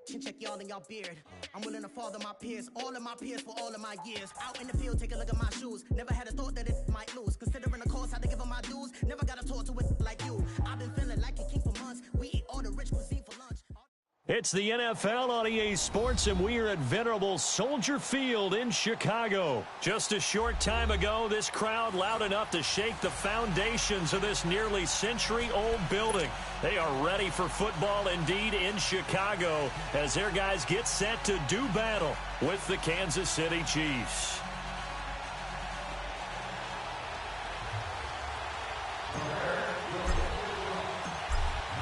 Chin check y'all in y'all beard. I'm willing to father my peers, all of my peers for all of my years. Out in the field, take a look at my shoes. Never had a thought that it might lose. Considering the cost, I had to give them my dues. Never got to talk to it like you. I've been feeling like a king for months. We eat all the rich cuisine for lunch. It's the NFL on EA Sports, and we are at venerable Soldier Field in Chicago. Just a short time ago, this crowd loud enough to shake the foundations of this nearly century-old building. They are ready for football indeed in Chicago as their guys get set to do battle with the Kansas City Chiefs.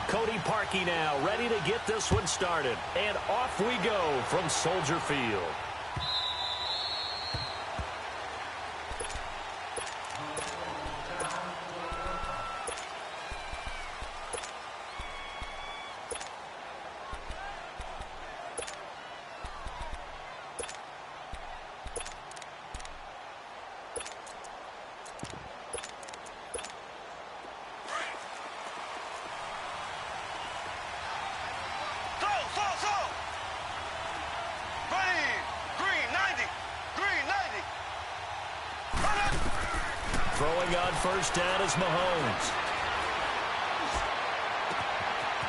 Cody Parkey now, ready to get this one started. And off we go from Soldier Field. Throwing on first down is Mahomes.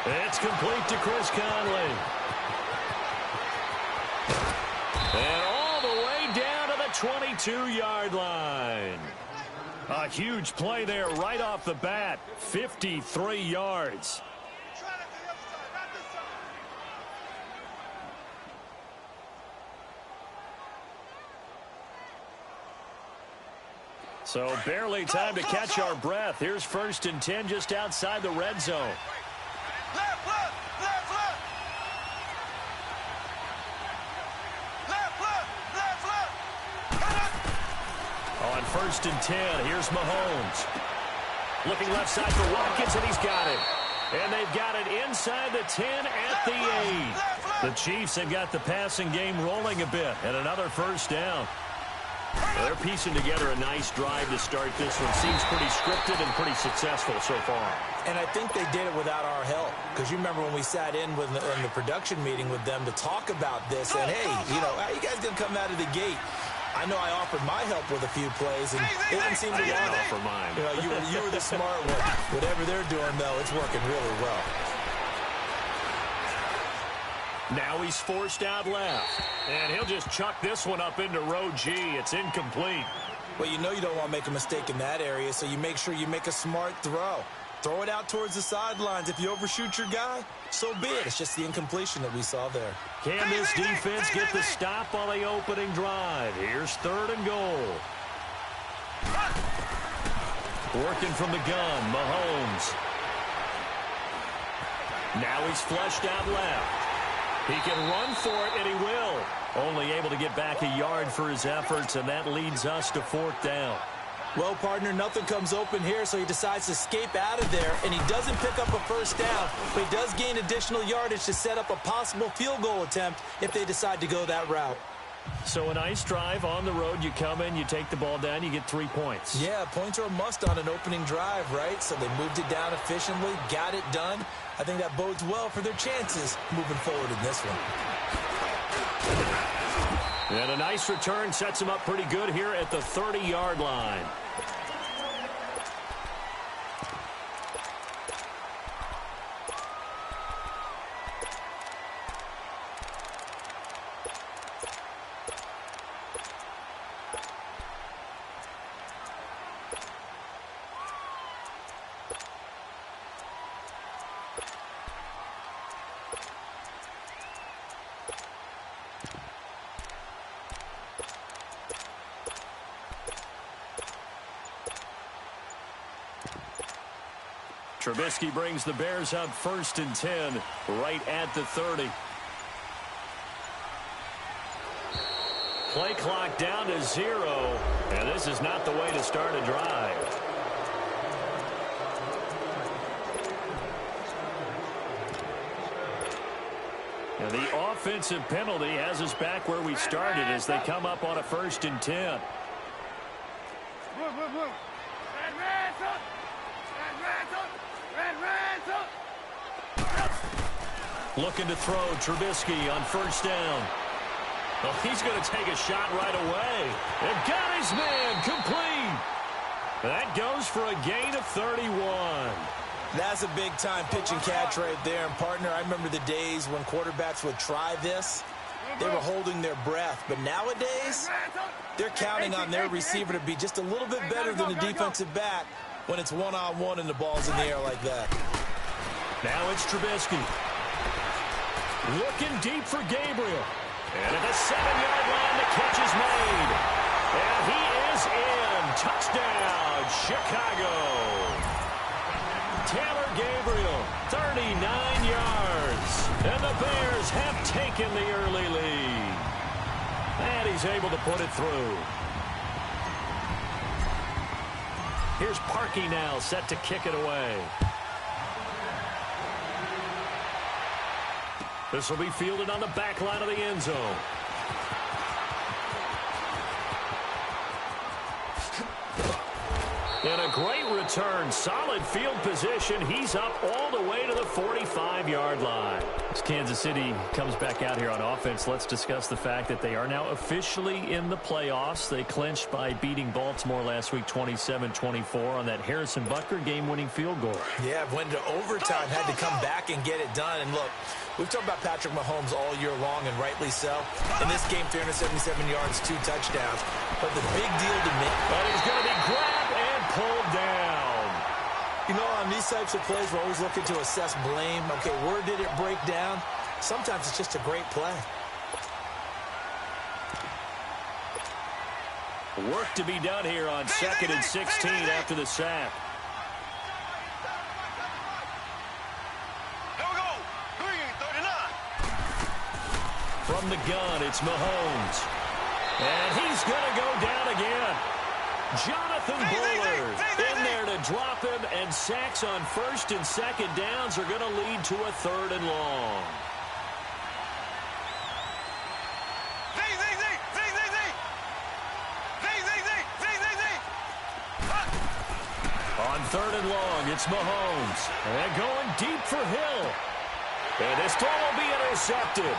It's complete to Chris Conley. And all the way down to the 22-yard line. A huge play there right off the bat. 53 yards. So barely time to catch our breath. Here's 1st and 10 just outside the red zone. Left. On 1st and 10, here's Mahomes. Looking left side for Watkins, and he's got it. And they've got it inside the 10 at the 8. The Chiefs have got the passing game rolling a bit, and another first down. They're piecing together a nice drive to start this one. Seems pretty scripted and pretty successful so far. And I think they did it without our help. Because you remember when we sat in the production meeting with them to talk about this. And, hey, how you guys going to come out of the gate? I know I offered my help with a few plays, and they didn't seem to want it. Offer mine. You were the smart one. Whatever they're doing, though, it's working really well. Now he's forced out left. And he'll just chuck this one up into row G. It's incomplete. Well, you don't want to make a mistake in that area, so you make sure you make a smart throw. Throw it out towards the sidelines. If you overshoot your guy, so be it. It's just the incompletion that we saw there. Can this defense get the stop on the opening drive? Here's 3rd and goal. Working from the gun, Mahomes. Now he's flushed out left. He can run for it, and he will. Only able to get back a yard for his efforts, and that leads us to 4th down. Well, partner, nothing comes open here, so he decides to escape out of there, and he doesn't pick up a first down, but he does gain additional yardage to set up a possible field goal attempt if they decide to go that route. So a nice drive on the road. You come in, you take the ball down, you get 3 points. Yeah, points are a must on an opening drive, right? So they moved it down efficiently, got it done. I think that bodes well for their chances moving forward in this one. And a nice return sets him up pretty good here at the 30-yard line. Trubisky brings the Bears up 1st and 10 right at the 30. Play clock down to 0, and this is not the way to start a drive. And the offensive penalty has us back where we started as they come up on a 1st and 10. Looking to throw Trubisky on first down. Well, he's going to take a shot right away. And got his man complete. That goes for a gain of 31. That's a big-time pitch and catch right there. And, partner, I remember the days when quarterbacks would try this. They were holding their breath. But nowadays, they're counting on their receiver to be just a little bit better than the defensive back when it's one-on-one and the ball's in the air like that. Now it's Trubisky. Looking deep for Gabriel. And at the 7-yard line, the catch is made. And he is in. Touchdown, Chicago. Taylor Gabriel, 39 yards. And the Bears have taken the early lead. And he's able to put it through. Here's Parkey now, set to kick it away. This will be fielded on the back line of the end zone. And a great return. Solid field position. He's up all the way to the 45-yard line. As Kansas City comes back out here on offense, let's discuss the fact that they are now officially in the playoffs. They clinched by beating Baltimore last week 27-24 on that Harrison Butker game-winning field goal. Yeah, went to overtime, had to come back and get it done. And look, we've talked about Patrick Mahomes all year long, and rightly so. In this game, 377 yards, 2 touchdowns. But the big deal to me... But he's going to be grabbed and pulled down. You know, on these types of plays, we're always looking to assess blame. Okay, where did it break down? Sometimes it's just a great play. Work to be done here on 2nd and 16 after the sack. Here we go. 3:39. From the gun, it's Mahomes. And he's going to go down again. Jonathan Bullard in there to drop him, and sacks on 1st and 2nd downs are going to lead to a 3rd and long. On 3rd and long, it's Mahomes. And going deep for Hill. And this throw will be intercepted.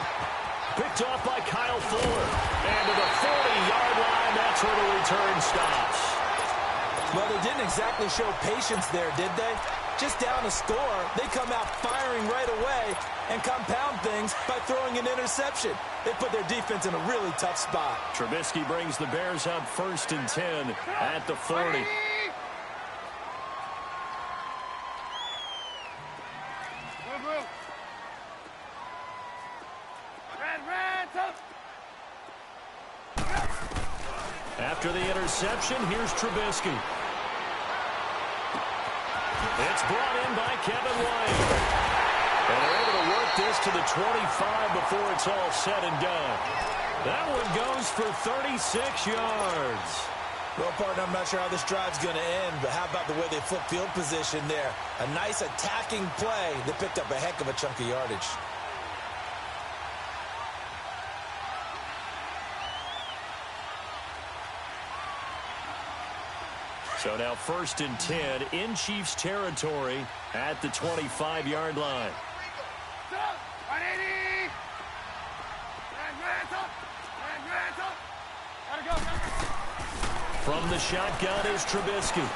Picked off by Kyle Fuller. And to the 40-yard line, that's where the return stops. Well, they didn't exactly show patience there, did they? Just down a score, they come out firing right away and compound things by throwing an interception. They put their defense in a really tough spot. Trubisky brings the Bears up 1st and 10 at the 40. After the interception, here's Trubisky. It's brought in by Kevin White. And they're able to work this to the 25 before it's all said and done. That one goes for 36 yards. Well, partner, I'm not sure how this drive's going to end, but how about the way they flip field position there? A nice attacking play that picked up a heck of a chunk of yardage. So now 1st and 10 in Chiefs territory at the 25-yard line. From the shotgun is Trubisky.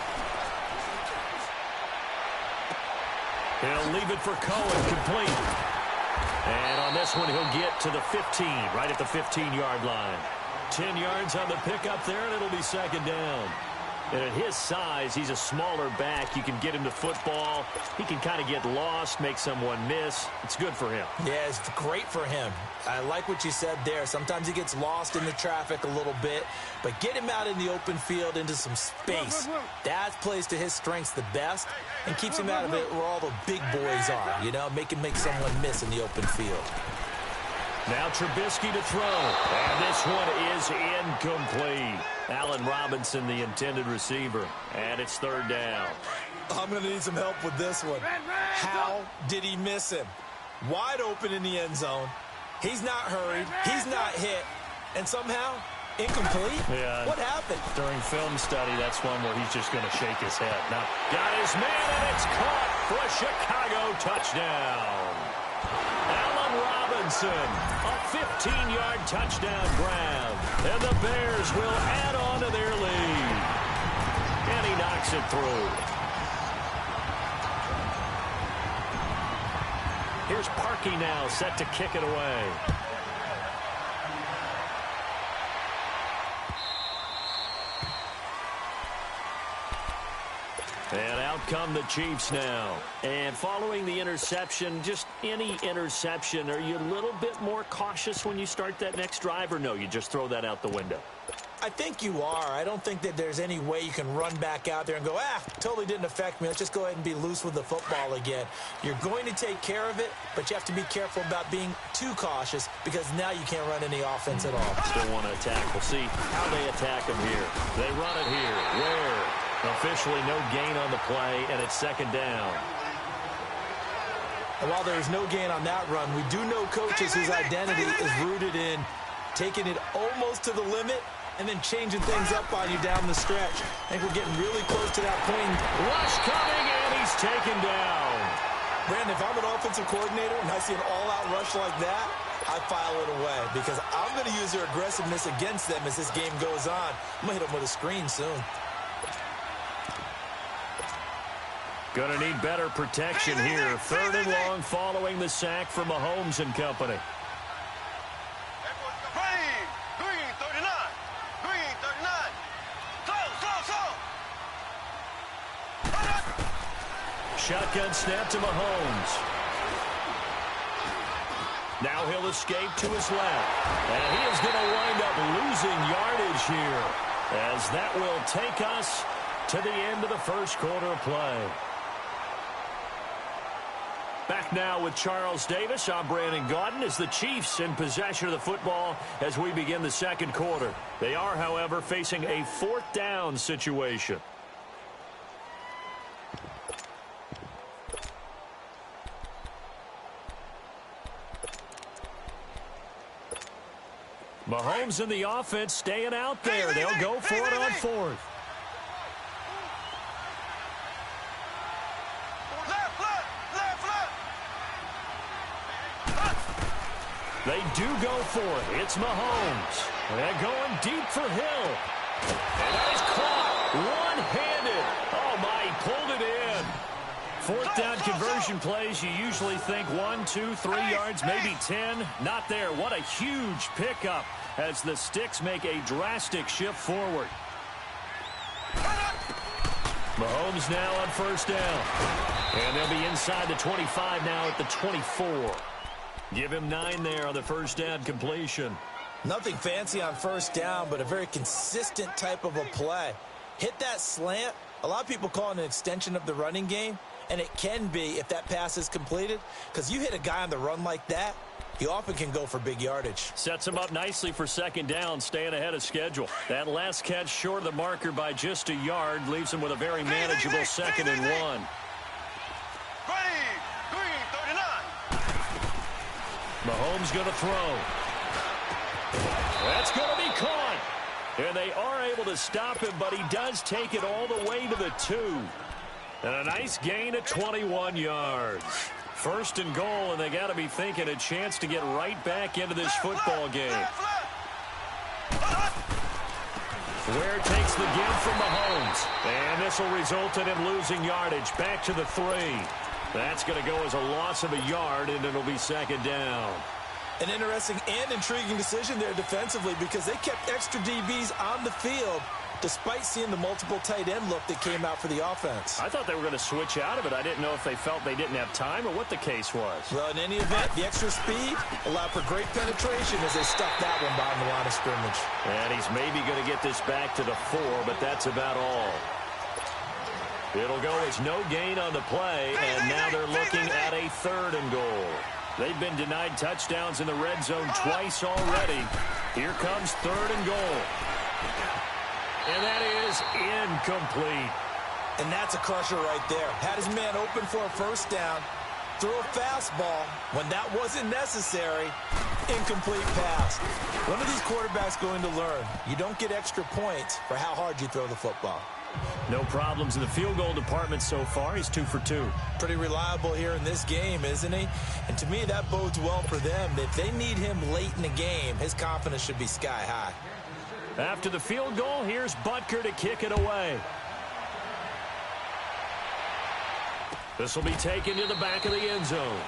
He'll leave it for Cohen, complete. And on this one, he'll get to the 15, right at the 15-yard line. 10 yards on the pickup there, and it'll be 2nd down. And at his size, he's a smaller back. You can get him to football. He can kind of get lost, make someone miss. It's good for him. Yeah, it's great for him. I like what you said there. Sometimes he gets lost in the traffic a little bit, but get him out in the open field into some space. That plays to his strengths the best and keeps him out of it where all the big boys are, you know, make someone miss in the open field. Now Trubisky to throw. And this one is incomplete. Allen Robinson, the intended receiver. And it's 3rd down. I'm going to need some help with this one. How did he miss him? Wide open in the end zone. He's not hurried. He's not hit. And somehow, incomplete? Yeah. What happened? During film study, that's one where he's just going to shake his head. Now, got his man, and it's caught for a Chicago touchdown. Allen Robinson. A 15-yard touchdown grab. And the Bears will add on to their lead. And he knocks it through. Here's Parkey now, set to kick it away. And out come the Chiefs now. And following the interception, just any interception, are you a little bit more cautious when you start that next drive, or no, you just throw that out the window? I think you are. I don't think that there's any way you can run back out there and go, totally didn't affect me. Let's just go ahead and be loose with the football again. You're going to take care of it, but you have to be careful about being too cautious because now you can't run any offense at all. Still want to attack. We'll see how they attack them here. They run it here. Where? Officially no gain on the play, and it's second down. And while there is no gain on that run, we do know coaches whose identity is rooted in taking it almost to the limit and then changing things up on you down the stretch. I think we're getting really close to that point. Rush coming, and he's taken down. Brandon, if I'm an offensive coordinator and I see an all-out rush like that, I file it away because I'm going to use their aggressiveness against them as this game goes on. I'm going to hit them with a screen soon. Going to need better protection here. Third and long following the sack from Mahomes and company. Shotgun snap to Mahomes. Now he'll escape to his left. And he is going to wind up losing yardage here, as that will take us to the end of the first quarter of play. Back now with Charles Davis. I'm Brandon Gaudin as the Chiefs in possession of the football as we begin the second quarter. They are, however, facing a fourth down situation. Mahomes and the offense staying out there. They'll go for it on fourth. They do go for it. It's Mahomes. They're going deep for Hill. And that is caught one-handed. Oh, my, he pulled it in. Fourth down conversion plays, you usually think 1, 2, 3 yards, maybe 10. Not there. What a huge pickup as the Sticks make a drastic shift forward. Mahomes now on first down. And they'll be inside the 25 now at the 24. Give him 9 there on the first down completion. Nothing fancy on first down, but a very consistent type of a play. Hit that slant. A lot of people call it an extension of the running game, and it can be if that pass is completed, because you hit a guy on the run like that, he often can go for big yardage. Sets him up nicely for second down, staying ahead of schedule. That last catch short of the marker by just a yard leaves him with a very manageable second and 1. Mahomes going to throw. That's going to be caught. And they are able to stop him, but he does take it all the way to the 2. And a nice gain of 21 yards. First and goal, and they got to be thinking a chance to get right back into this football game. Ware takes the give from Mahomes. And this will result in him losing yardage back to the 3. That's going to go as a loss of a yard, and it'll be second down. An interesting and intriguing decision there defensively because they kept extra DBs on the field despite seeing the multiple tight end look that came out for the offense. I thought they were going to switch out of it. I didn't know if they felt they didn't have time or what the case was. Well, in any event, the extra speed allowed for great penetration as they stuck that one behind the line of scrimmage. And he's maybe going to get this back to the 4, but that's about all. It'll go as no gain on the play, and now they're looking at a third and goal. They've been denied touchdowns in the red zone twice already. Here comes third and goal. And that is incomplete. And that's a crusher right there. Had his man open for a first down, threw a fastball when that wasn't necessary. Incomplete pass. When are these quarterbacks going to learn? You don't get extra points for how hard you throw the football. No problems in the field goal department so far. He's 2 for 2. Pretty reliable here in this game, isn't he? And to me, that bodes well for them. If they need him late in the game, his confidence should be sky high. After the field goal, here's Butker to kick it away. This will be taken to the back of the end zone.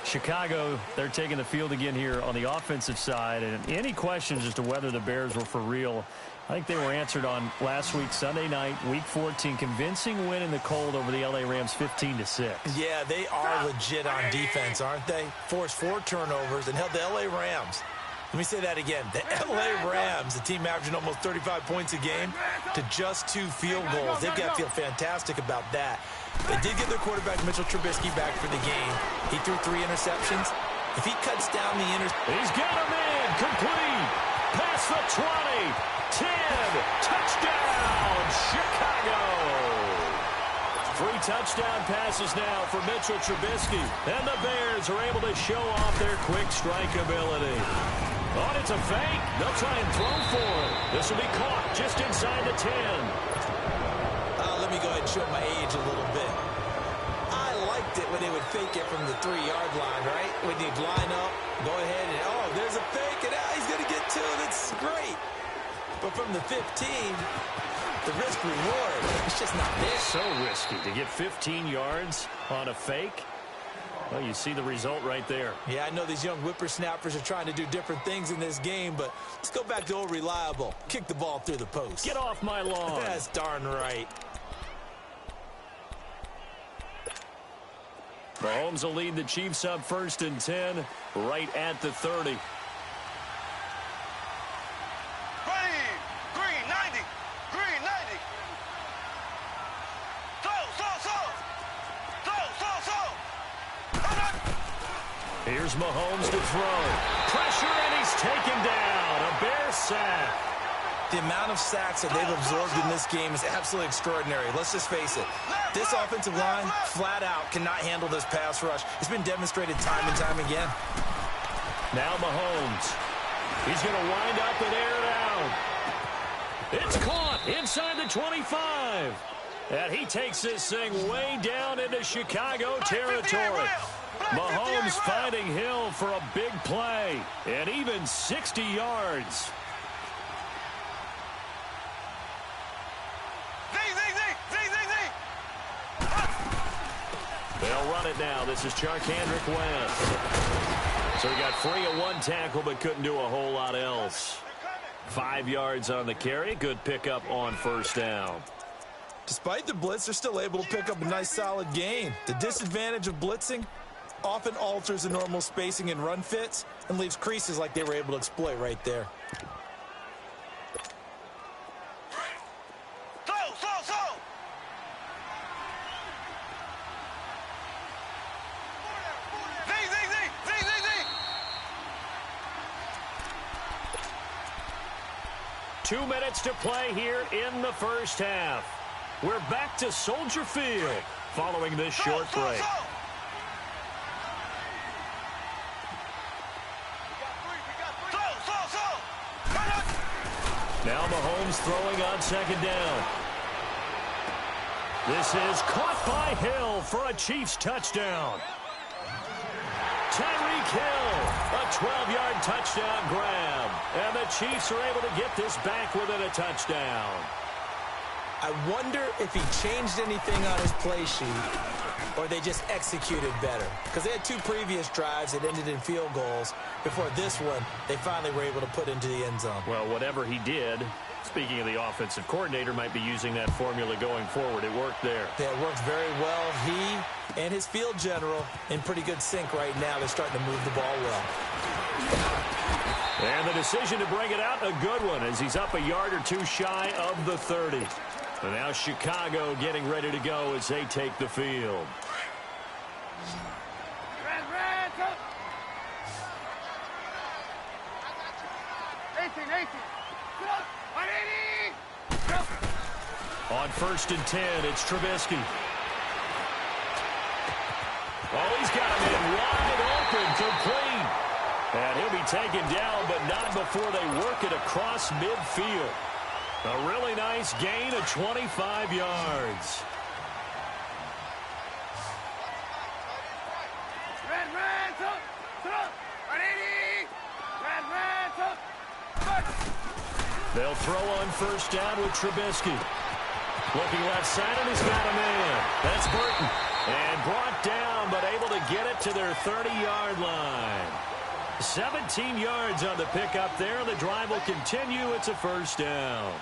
Chicago, they're taking the field again here on the offensive side. And any questions as to whether the Bears were for real, I think they were answered on last week, Sunday night, Week 14. Convincing win in the cold over the L.A. Rams 15-6. Yeah, they are legit on defense, aren't they? Forced 4 turnovers and held the L.A. Rams. Let me say that again. The L.A. Rams, the team averaging almost 35 points a game, to just 2 field goals. They've got to feel fantastic about that. They did get their quarterback, Mitchell Trubisky, back for the game. He threw 3 interceptions. If he cuts down the He's got him in. Complete. Past the 20. 10. Touchdown, Chicago. 3 touchdown passes now for Mitchell Trubisky. And the Bears are able to show off their quick strike ability. Oh, it's a fake. They'll try and throw for it. This will be caught just inside the 10. Let me go ahead and show my age a little bit. I liked it when they would fake it from the 3-yard line, right? When they'd line up, go ahead and, oh, there's a fake, and he's going to get 2. That's great. But from the 15, the risk-reward, it's just not there. So risky to get 15 yards on a fake. Well, you see the result right there. Yeah, I know these young whippersnappers are trying to do different things in this game, but let's go back to old reliable. Kick the ball through the post. Get off my lawn. That's darn right. Mahomes will lead the Chiefs up 1st and 10 right at the 30. Green 90. Green 90. Here's Mahomes to throw. Pressure, and he's taken down. A Bear sack. The amount of sacks that they've absorbed in this game is absolutely extraordinary. Let's just face it. This offensive line, flat out, cannot handle this pass rush. It's been demonstrated time and time again. Now Mahomes. He's going to wind up and air it out. It's caught inside the 25. And he takes this thing way down into Chicago territory. Mahomes finding Hill for a big play. And even 60 yards. They'll run it now. This is Charkandrick West. So he got free of 1 tackle, but couldn't do a whole lot else. 5 yards on the carry. Good pickup on 1st down. Despite the blitz, they're still able to pick up a nice, solid gain. The disadvantage of blitzing often alters the normal spacing and run fits and leaves creases like they were able to exploit right there. Two minutes to play here in the 1st half. We're back to Soldier Field following this short break. Now Mahomes throwing on 2nd down. This is caught by Hill for a Chiefs touchdown. Tyreek Hill, a 12-yard touchdown grab. And the Chiefs are able to get this back within a touchdown. I wonder if he changed anything on his play sheet or they just executed better. Because they had 2 previous drives that ended in field goals. Before this one, they finally were able to put into the end zone. Well, whatever he did, speaking of the offensive coordinator, might be using that formula going forward. It worked there. Yeah, it worked very well. He and his field general in pretty good sync right now. They're starting to move the ball well. And the decision to bring it out, a good one, as he's up a yard or 2 shy of the 30. And now Chicago getting ready to go as they take the field. On 1st and 10, it's Trubisky. Oh, he's got him in wide open, complete. And he'll be taken down, but not before they work it across midfield. A really nice gain of 25 yards. They'll throw on first down with Trubisky. Looking left side, and he's got a man. That's Burton. And brought down, but able to get it to their 30-yard line. 17 yards on the pickup there. The drive will continue. It's a first down.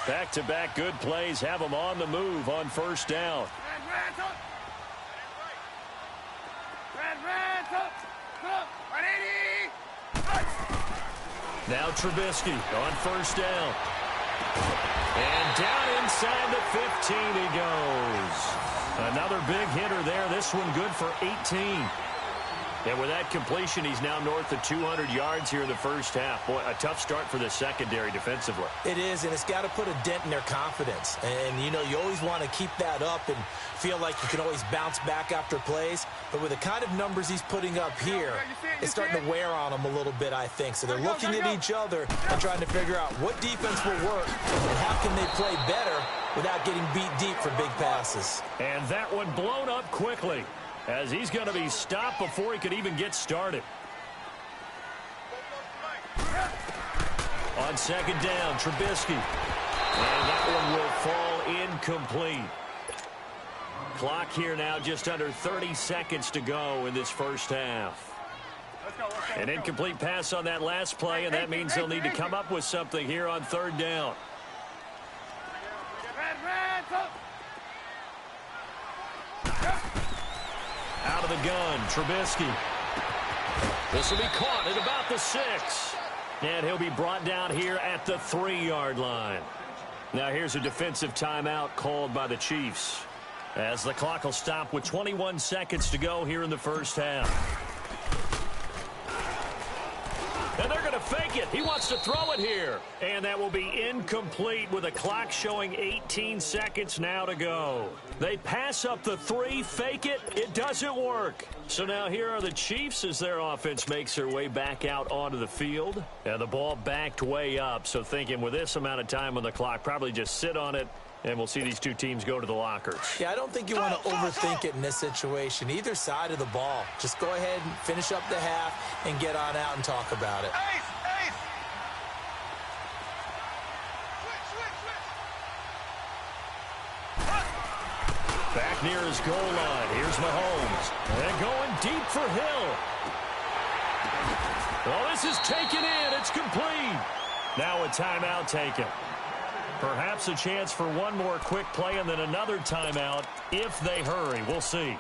Back-to-back good plays have them on the move on first down. Now Trubisky on first down. And down inside the 15 he goes. Another big hitter there. This one good for 18. And with that completion, he's now north of 200 yards here in the first half. Boy, a tough start for the secondary defensively. It is, and it's got to put a dent in their confidence. And, you know, you always want to keep that up and feel like you can always bounce back after plays. But with the kind of numbers he's putting up here, it's starting to wear on them a little bit, I think. So they're looking at each other and trying to figure out what defense will work and how can they play better without getting beat deep for big passes. And that one blown up quickly, as he's going to be stopped before he could even get started. On second down, Trubisky. And that one will fall incomplete. Clock here now just under 30 seconds to go in this first half. An incomplete pass on that last play, and that means they'll need to come up with something here on third down. Out of the gun, Trubisky. This will be caught at about the 6. And he'll be brought down here at the 3-yard line. Now here's a defensive timeout called by the Chiefs, as the clock will stop with 21 seconds to go here in the first half. And they're going to fake it. He wants to throw it here. And that will be incomplete with a clock showing 18 seconds now to go. They pass up the 3, fake it. It doesn't work. So now here are the Chiefs as their offense makes their way back out onto the field. And the ball backed way up. So thinking with this amount of time on the clock, probably just sit on it. And we'll see these two teams go to the lockers. Yeah, I don't think you want to overthink it in this situation. Either side of the ball. Just go ahead and finish up the half and get on out and talk about it. Back near his goal line. Here's Mahomes. And going deep for Hill. Well, this is taken in. It's complete. Now a timeout taken. Perhaps a chance for one more quick play and then another timeout if they hurry. We'll see.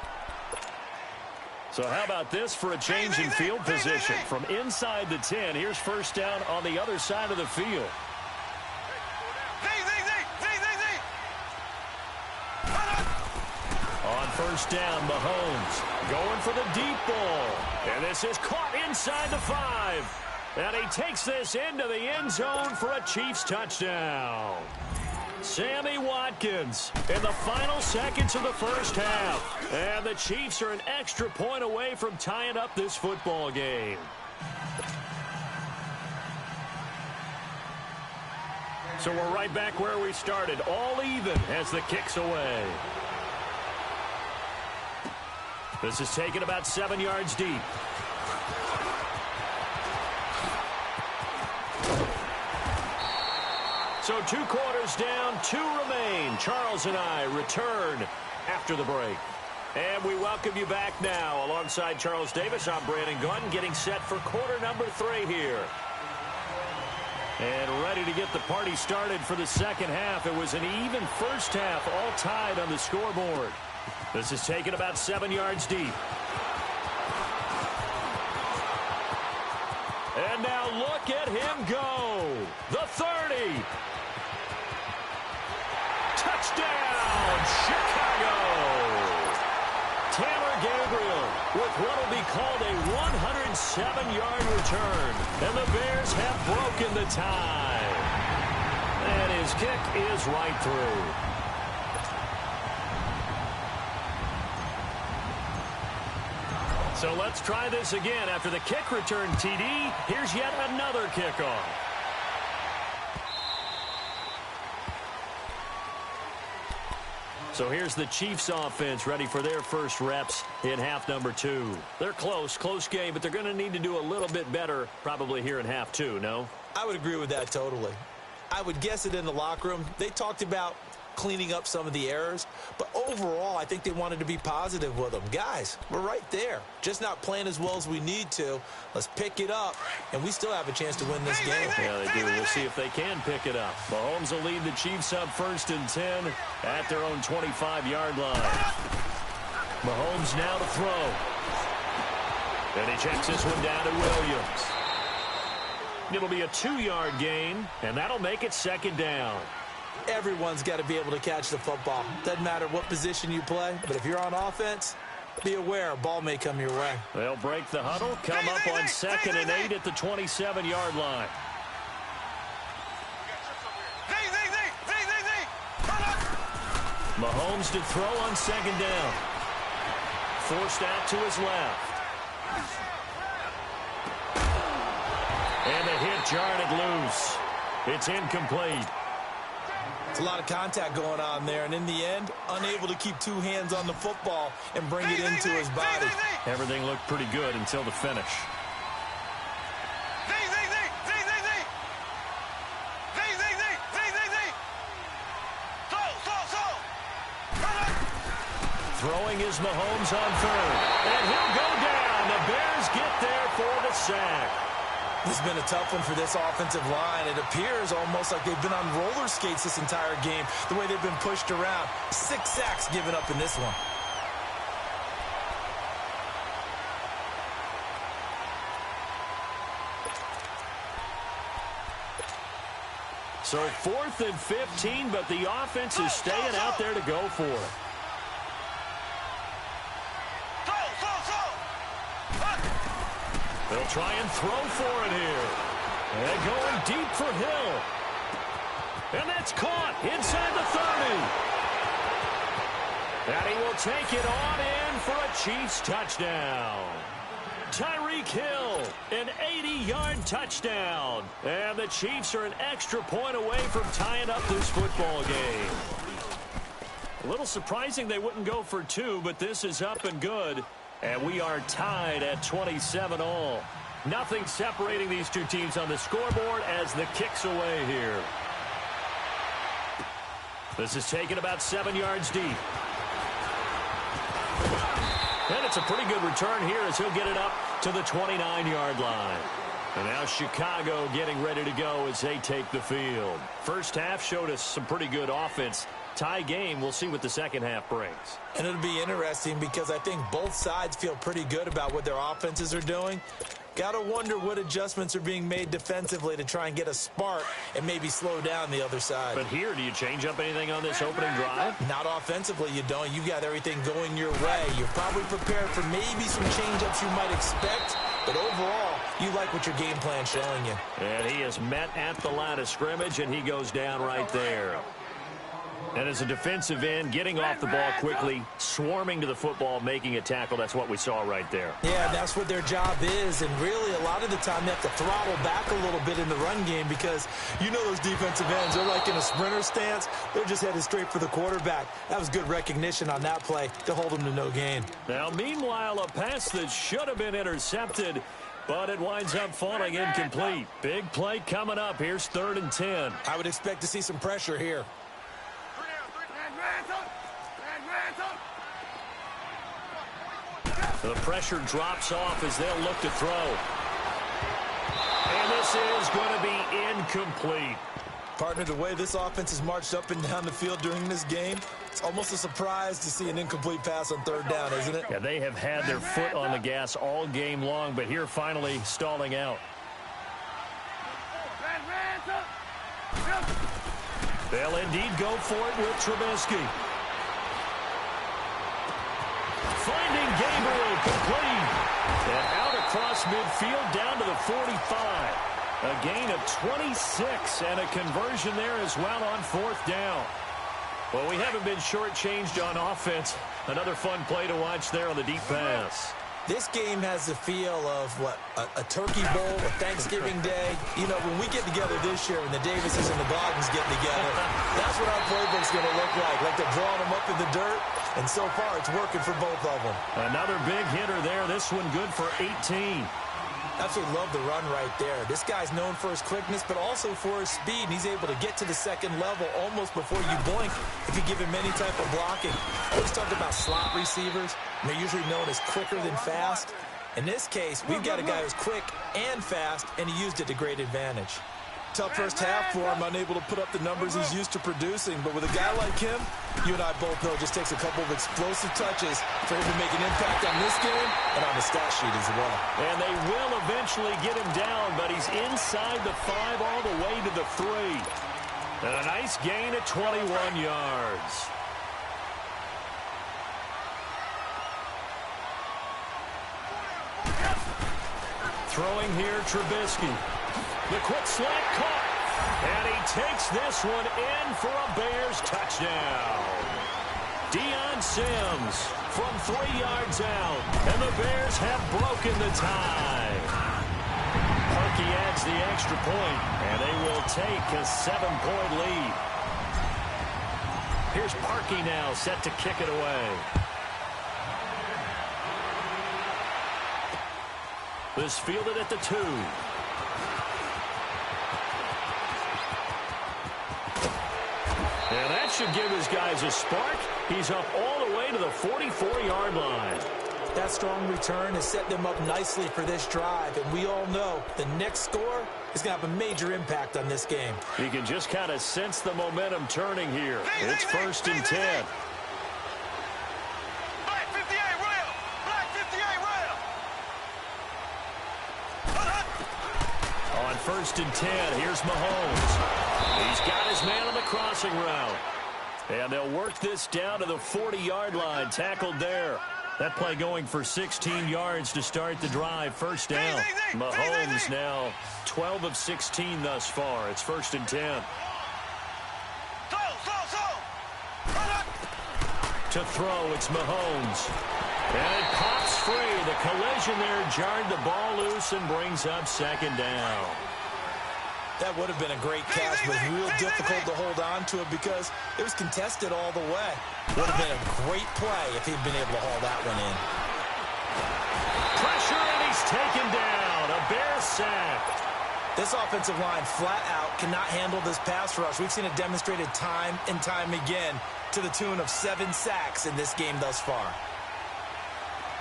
So how about this for a change in field position? From inside the 10, here's first down on the other side of the field. On first down, Mahomes going for the deep ball. And this is caught inside the 5. And he takes this into the end zone for a Chiefs touchdown. Sammy Watkins in the final seconds of the first half. And the Chiefs are an extra point away from tying up this football game. So we're right back where we started, all even as the kick's away. This is taken about 7 yards deep. So 2 quarters down, 2 remain. Charles and I return after the break. And we welcome you back now. Alongside Charles Davis, I'm Brandon Gordon, getting set for quarter number 3 here. And ready to get the party started for the second half. It was an even first half, all tied on the scoreboard. This is taken about 7 yards deep. And now look at him go. The 30. Touchdown, Chicago! Tanner Gabriel with what will be called a 107-yard return. And the Bears have broken the tie. And his kick is right through. So let's try this again. After the kick return TD, here's yet another kickoff. So here's the Chiefs offense ready for their first reps in half number 2. They're close game, but they're going to need to do a little bit better probably here in half 2, no? I would agree with that totally. I would guess it in the locker room. They talked about cleaning up some of the errors, but overall I think they wanted to be positive with them. Guys, we're right there, just not playing as well as we need to. Let's pick it up, and we still have a chance to win this game. Yeah, they do. We'll see if they can pick it up. Mahomes will lead the Chiefs up 1st and 10 at their own 25-yard line. Mahomes now to throw. And he checks this one down to Williams. It'll be a 2-yard gain, and that'll make it 2nd down. Everyone's got to be able to catch the football. Doesn't matter what position you play, but if you're on offense, be aware a ball may come your way. They'll break the huddle, come up on 2nd and 8 at the 27-yard line. Mahomes to throw on 2nd down. Forced out to his left. And the hit jarred it loose. It's incomplete. It's a lot of contact going on there, and in the end, unable to keep 2 hands on the football and bring it into his body. Everything looked pretty good until the finish. Throwing is Mahomes on 3rd, and he'll go down. The Bears get there for the sack. This has been a tough one for this offensive line. It appears almost like they've been on roller skates this entire game, the way they've been pushed around. 6 sacks given up in this one. So 4th and 15, but the offense is staying out there to go for it. They'll try and throw for it here. And going deep for Hill. And that's caught inside the 30. And he will take it on in for a Chiefs touchdown. Tyreek Hill, an 80-yard touchdown. And the Chiefs are an extra point away from tying up this football game. A little surprising they wouldn't go for 2, but this is up and good. And we are tied at 27 all. Nothing separating these two teams on the scoreboard as the kick's away here. This is taken about 7 yards deep. And it's a pretty good return here as he'll get it up to the 29-yard line. And now Chicago getting ready to go as they take the field. First half showed us some pretty good offense. Tie game, we'll see what the second half brings. And it'll be interesting because I think both sides feel pretty good about what their offenses are doing. Got to wonder what adjustments are being made defensively to try and get a spark and maybe slow down the other side. But here, do you change up anything on this opening drive? Not offensively, you don't. You've got everything going your way. You're probably prepared for maybe some change-ups you might expect, but overall, you like what your game plan's showing you. And he is met at the line of scrimmage, and he goes down right there. And as a defensive end, getting off the ball quickly, swarming to the football, making a tackle, that's what we saw right there. Yeah, that's what their job is, and really a lot of the time they have to throttle back a little bit in the run game because you know those defensive ends, they're like in a sprinter stance. They're just headed straight for the quarterback. That was good recognition on that play to hold them to no gain. Now, meanwhile, a pass that should have been intercepted, but it winds up falling incomplete. Big play coming up. Here's 3rd and 10. I would expect to see some pressure here. The pressure drops off as they'll look to throw. And this is going to be incomplete. Partner, the way this offense has marched up and down the field during this game, it's almost a surprise to see an incomplete pass on 3rd down, isn't it? Yeah, they have had their foot on the gas all game long, but here finally stalling out. They'll indeed go for it with Trubisky. Finding Gabriel complete. And out across midfield down to the 45. A gain of 26 and a conversion there as well on 4th down. Well, we haven't been shortchanged on offense. Another fun play to watch there on the deep pass. This game has the feel of, what, a turkey bowl, a Thanksgiving Day. You know, when we get together this year, when the Davises and the Goggins get together, that's what our playbook's going to look like they're drawing them up in the dirt, and so far it's working for both of them. Another big hitter there. This one good for 18. Absolutely love the run right there. This guy's known for his quickness, but also for his speed. And he's able to get to the second level almost before you blink if you give him any type of blocking. I always talk about slot receivers, and they're usually known as quicker than fast. In this case, we've got a guy who's quick and fast, and he used it to great advantage. Tough first half for him, unable to put up the numbers he's used to producing. But with a guy like him, you and I both know it just takes a couple of explosive touches for him to make an impact on this game and on the stat sheet as well. And they will eventually get him down, but he's inside the 5 all the way to the 3. And a nice gain at 21 yards. Throwing here, Trubisky. The quick slant caught, and he takes this one in for a Bears touchdown. Deion Sims from 3 yards out, and the Bears have broken the tie. Parkey adds the extra point, and they will take a 7-point lead. Here's Parkey now, set to kick it away. This fielded at the 2. And that should give his guys a spark. He's up all the way to the 44-yard line. That strong return has set them up nicely for this drive. And we all know the next score is going to have a major impact on this game. You can just kind of sense the momentum turning here. It's 1st and 10. Black 58 rail. Black 58 rail. On 1st and 10, here's Mahomes. He's got his man on the crossing route. And they'll work this down to the 40-yard line, tackled there. That play going for 16 yards to start the drive. 1st down. Mahomes now 12 of 16 thus far. It's 1st and 10. To throw, it's Mahomes. And it pops free. The collision there jarred the ball loose and brings up 2nd down. That would have been a great catch, but real difficult to hold on to it because it was contested all the way. Would have been a great play if he'd been able to haul that one in. Pressure, and he's taken down. A Bears sack. This offensive line flat out cannot handle this pass rush. We've seen it demonstrated time and time again to the tune of 7 sacks in this game thus far.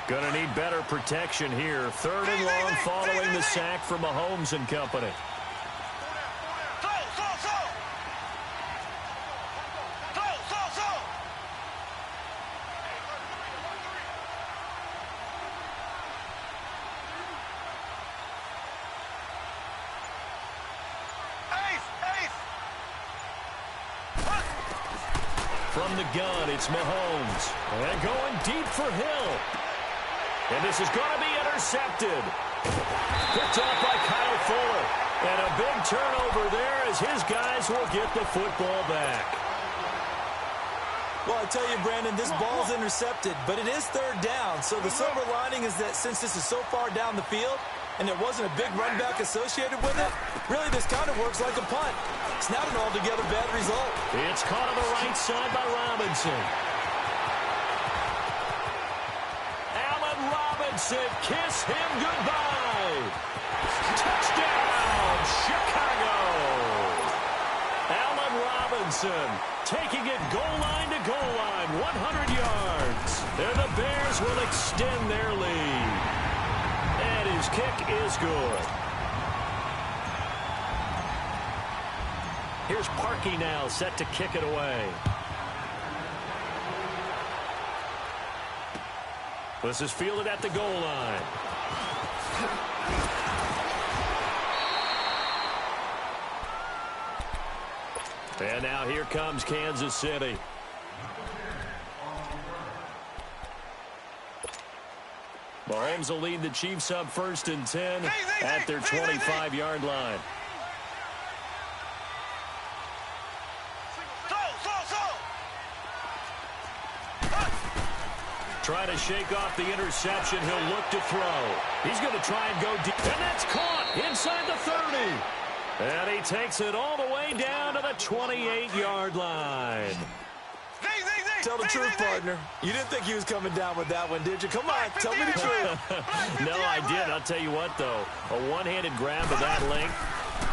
Gonna need better protection here. 3rd and long following the sack from Mahomes and company. From the gun, it's Mahomes. And going deep for Hill. And this is going to be intercepted. Picked off by Kyle Fuller. And a big turnover there as his guys will get the football back. Well, I tell you, Brandon, this ball's intercepted, but it is 3rd down. So the silver lining is that since this is so far down the field and there wasn't a big run back associated with it, really this kind of works like a punt. It's not an altogether bad result. It's caught on the right side by Robinson. Allen Robinson, kiss him goodbye. Touchdown, Chicago. Allen Robinson taking it goal line to goal line, 100 yards. And the Bears will extend their lead. And his kick is good. Here's Parkey now, set to kick it away. This is fielded at the goal line. And now here comes Kansas City. Mahomes will lead the Chiefs up 1st and 10 at their 25-yard line. Trying to shake off the interception. He'll look to throw. He's going to try and go deep. And that's caught inside the 30. And he takes it all the way down to the 28-yard line. Tell the truth, partner. You didn't think he was coming down with that one, did you? Come on, tell me the truth. No, I did. I'll tell you what, though. A one-handed grab of that length.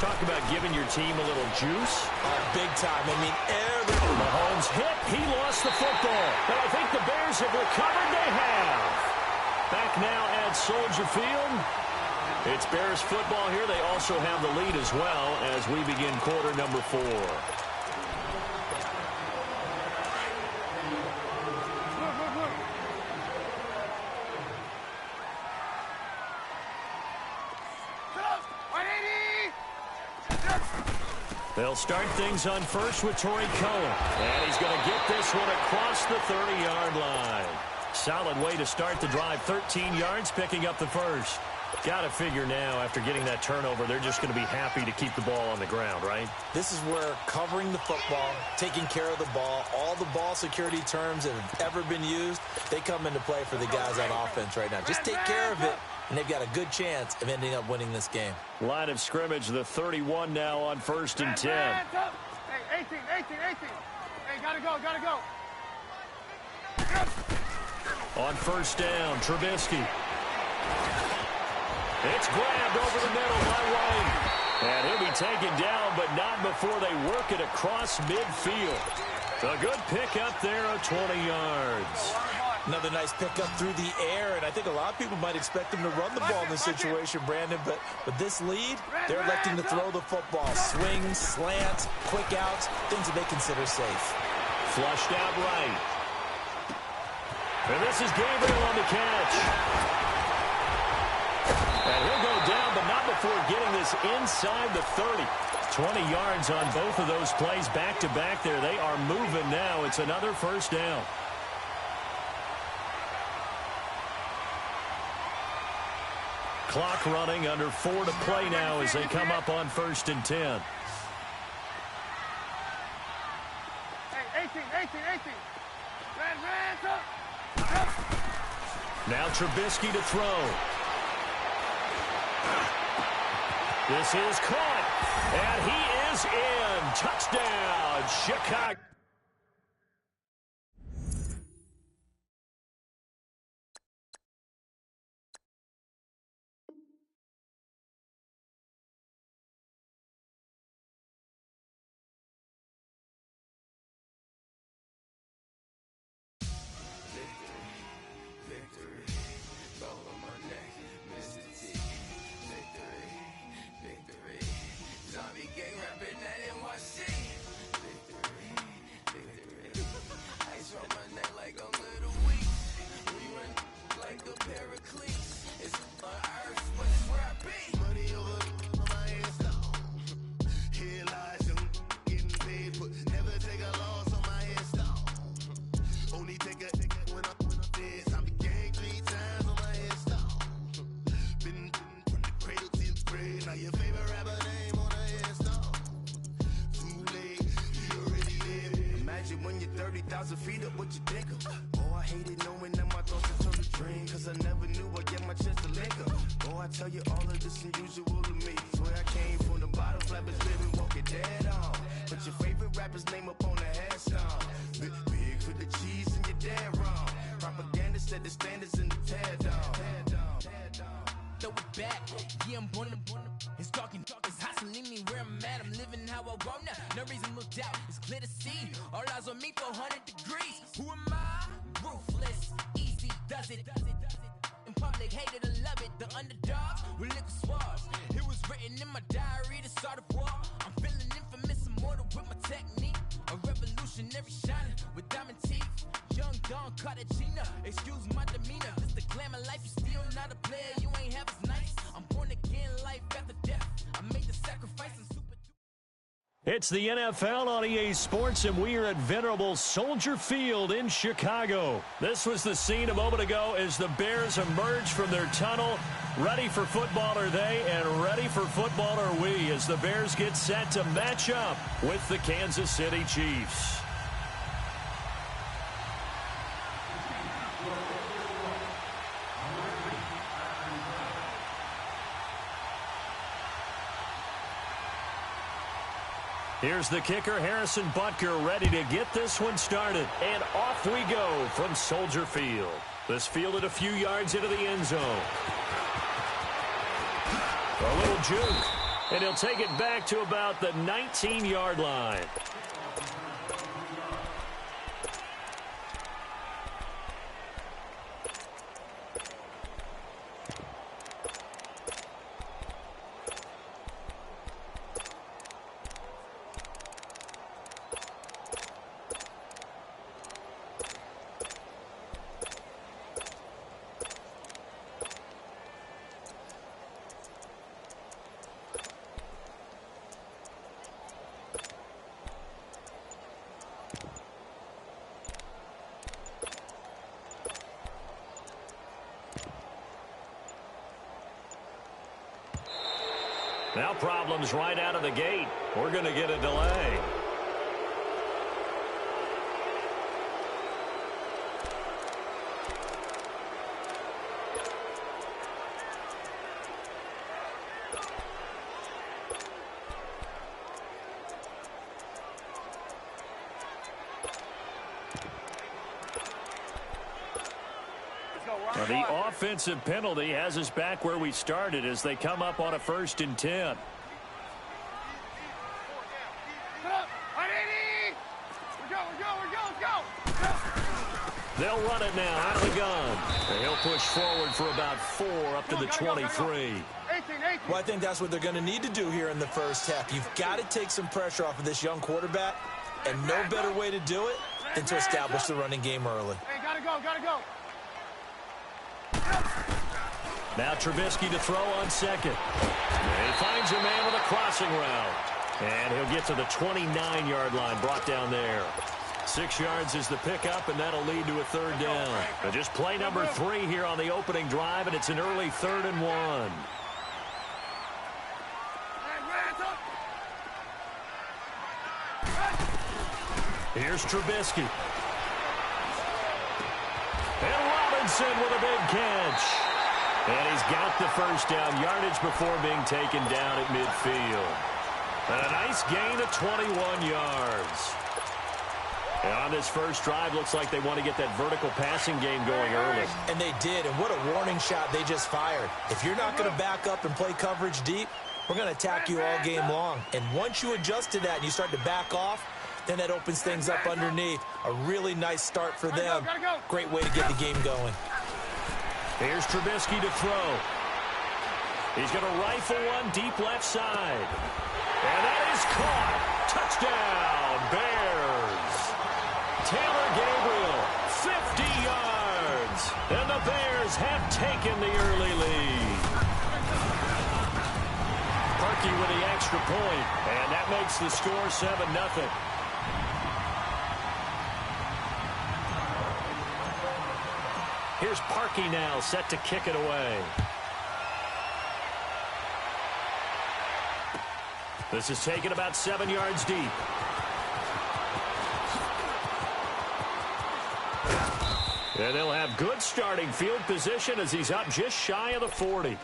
Talk about giving your team a little juice. Big time. I mean, Mahomes hit. He lost the football. But I think the Bears have recovered. They have. Back now at Soldier Field. It's Bears football here. They also have the lead as well as we begin quarter number 4. They'll start things on first with Torrey Cohen. And he's going to get this one across the 30-yard line. Solid way to start the drive. 13 yards, picking up the first. Got to figure now, after getting that turnover, they're just going to be happy to keep the ball on the ground, right? This is where covering the football, taking care of the ball, all the ball security terms that have ever been used, they come into play for the guys on offense right now. Just take care of it, and they've got a good chance of ending up winning this game. Line of scrimmage, the 31 now on 1st and 10. Hey, 18. Hey, gotta go. On first down, Trubisky. It's grabbed over the middle by White. And he'll be taken down, but not before they work it across midfield. A good pickup there of 20 yards. Another nice pickup through the air, and I think a lot of people might expect them to run the ball in this situation, Brandon, but with this lead, they're electing to throw the football. Swings, slants, quick outs, things that they consider safe. Flushed out right. And this is Gabriel on the catch. And he'll go down, but not before getting this inside the 30. 20 yards on both of those plays back-to-back there. They are moving now. It's another first down. Clock running, under 4 to play now as they come up on 1st and 10. Hey, 18. Now Trubisky to throw. This is caught, and he is in. Touchdown, Chicago. Feet up, what you think of? Oh, I hated knowing that my thoughts are totally dream. Cause I never knew I'd get my chance to link up. Oh, I tell you all of this unusual to me. Swear I came from the bottom, flappers living, walking dead on. Put your favorite rapper's name up on the headstone. Big for the cheese and you're dead wrong. Propaganda set the standards in the tear down. Throw it back, yeah, I'm born to it's talking, it's hustling me where I'm at. I'm living how I want now. No reason to look out, it's clear to see. All eyes on me for 100 degrees. Who am I? Ruthless, easy, does it. In public, hate it or love it. The underdogs with liquor swabs. It was written in my diary to start a war. I'm feeling infamous, immortal with my technique. A revolutionary shining with diamond teeth. Young Don Cartagena, excuse my demeanor. This the glamour life, you still not a player. You ain't half as nice. I'm born again, life after death. I made the sacrifice and super. It's the NFL on EA Sports, and we are at venerable Soldier Field in Chicago. This was the scene a moment ago as the Bears emerged from their tunnel. Ready for football are they, and ready for football are we as the Bears get set to match up with the Kansas City Chiefs. Here's the kicker, Harrison Butker, ready to get this one started. And off we go from Soldier Field. This fielded a few yards into the end zone. A little juke, and he'll take it back to about the 19-yard line. Now problems right out of the gate. We're going to get a delay. The offensive penalty has us back where we started as they come up on a 1st and 10. They'll run it now out of the gun. And he'll push forward for about 4 up to the 23. Well, I think that's what they're going to need to do here in the first half. You've got to take some pressure off of this young quarterback, and no better way to do it than to establish the running game early. Hey, gotta go, gotta go. Now Trubisky to throw on 2nd. And he finds a man with a crossing route. And he'll get to the 29-yard line, brought down there. 6 yards is the pickup, and that'll lead to a 3rd down. But just play number 3 here on the opening drive, and it's an early 3rd and 1. Here's Trubisky. And Robinson with a big catch. And he's got the 1st down yardage before being taken down at midfield. And a nice gain of 21 yards. And on this first drive, looks like they want to get that vertical passing game going early. And they did, and what a warning shot they just fired. If you're not going to back up and play coverage deep, we're going to attack you all game long. And once you adjust to that and you start to back off, then that opens things up underneath. A really nice start for them. Great way to get the game going. Here's Trubisky to throw. He's going to rifle one deep left side. And that is caught. Touchdown, Bears. Taylor Gabriel, 50 yards. And the Bears have taken the early lead. Parkey with the extra point. And that makes the score 7-0. Here's Parkey now, set to kick it away. This is taken about 7 yards deep. And they'll have good starting field position as he's up just shy of the 40.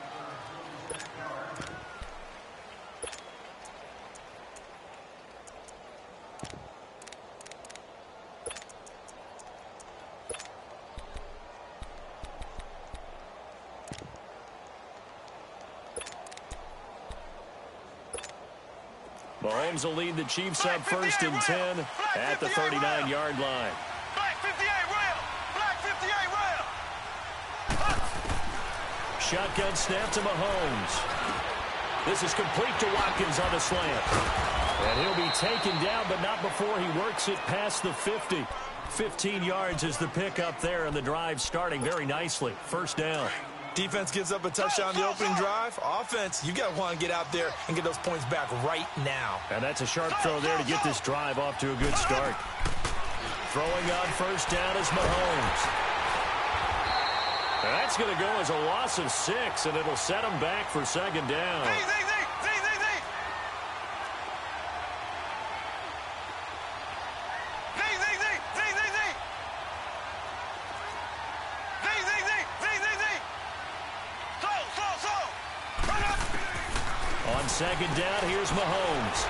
Mahomes will lead the Chiefs up 1st and 10 at the 39-yard line. Black 58 rail. Black 58 rail. Shotgun snap to Mahomes. This is complete to Watkins on the slant. And he'll be taken down, but not before he works it past the 50. 15 yards is the pickup there, and the drive starting very nicely. 1st down. Defense gives up a touchdown the opening drive. Offense, you got to want to get out there and get those points back right now. And that's a sharp throw there to get this drive off to a good start. Throwing on 1st down is Mahomes. And that's going to go as a loss of 6, and it'll set him back for 2nd down. On 2nd down, here's Mahomes.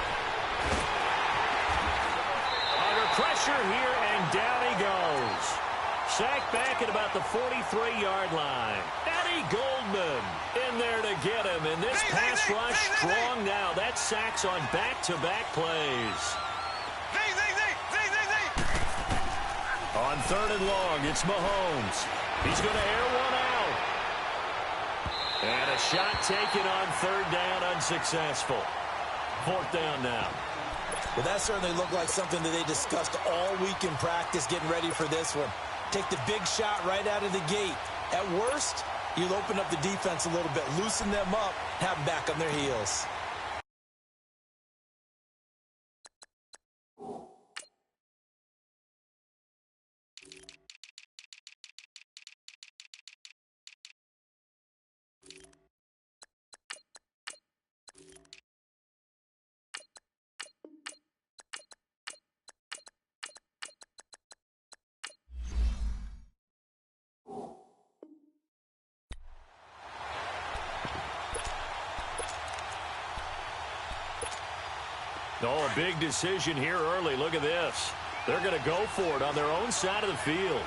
Pressure here, and down he goes. Sacked back at about the 43-yard line. Eddie Goldman in there to get him. And this pass rush strong now. That's sacks on back-to-back plays. On 3rd and long, it's Mahomes. He's going to air one out. And a shot taken on 3rd down, unsuccessful. 4th down now. Well, that certainly looked like something that they discussed all week in practice getting ready for this one. Take the big shot right out of the gate. At worst, you'll open up the defense a little bit, loosen them up, have them back on their heels. Oh, a big decision here early. Look at this. They're going to go for it on their own side of the field.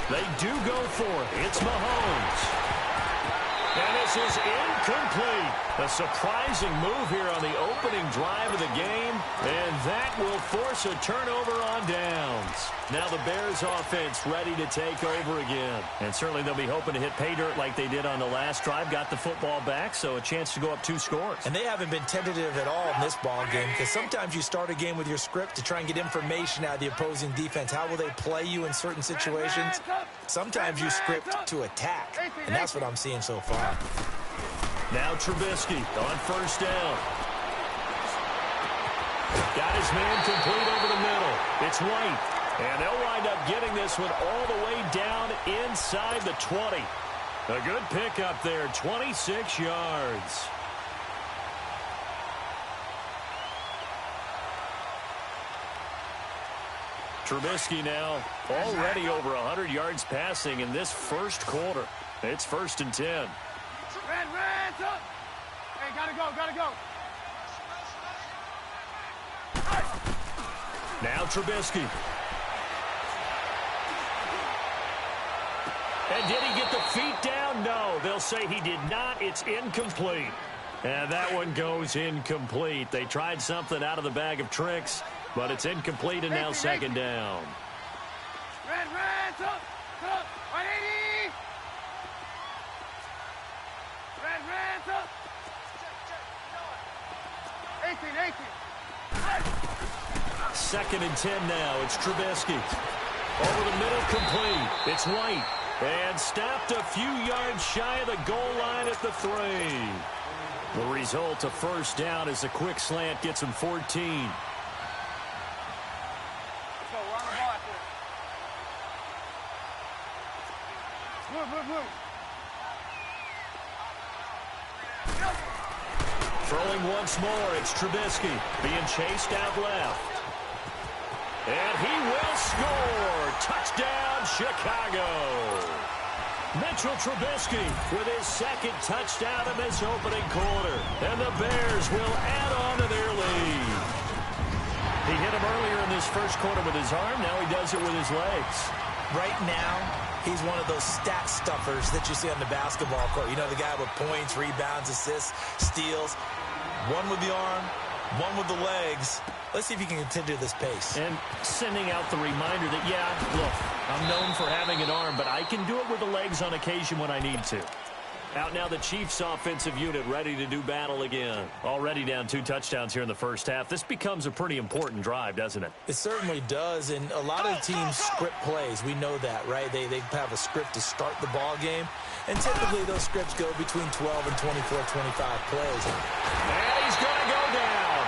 They do go for it. It's Mahomes. And this is incomplete. A surprising move here on the opening drive of the game. And that will force a turnover on downs. Now the Bears offense ready to take over again. And certainly they'll be hoping to hit pay dirt like they did on the last drive. Got the football back, so a chance to go up 2 scores. And they haven't been tentative at all in this ball game, because sometimes you start a game with your script to try and get information out of the opposing defense. How will they play you in certain situations? Sometimes you script to attack, and that's what I'm seeing so far. Now Trubisky on 1st down. Got his man complete over the middle. It's White. And they'll wind up getting this one all the way down inside the 20. A good pickup there, 26 yards. Trubisky now already over 100 yards passing in this first quarter. It's 1st and 10. Red, up. Hey, gotta go. Now Trubisky. And did he get the feet down? No, they'll say he did not. It's incomplete. And that one goes incomplete. They tried something out of the bag of tricks, but it's incomplete, and now 2nd down. Red, up. 180. Red, up. 18. 2nd and 10 now. It's Trubisky. Over the middle, complete. It's White. And stopped a few yards shy of the goal line at the 3. The result, a 1st down, as a quick slant gets him 14. Let's go. We're on the ball after this. Move. Throwing once more, it's Trubisky being chased out left. And he will score. Touchdown, Chicago. Mitchell Trubisky with his 2nd touchdown in this opening quarter. And the Bears will add on to their lead. He hit him earlier in this first quarter with his arm. Now he does it with his legs. Right now, he's one of those stat stuffers that you see on the basketball court. You know, the guy with points, rebounds, assists, steals. One with the arm, one with the legs. Let's see if he can continue this pace. And sending out the reminder that, yeah, look, I'm known for having an arm, but I can do it with the legs on occasion when I need to. Out now the Chiefs offensive unit ready to do battle again. Already down 2 touchdowns here in the first half. This becomes a pretty important drive, doesn't it? It certainly does, and a lot of teams script plays. We know that, right? They have a script to start the ball game, and typically those scripts go between 12 and 24, 25 plays. And he's going to go down.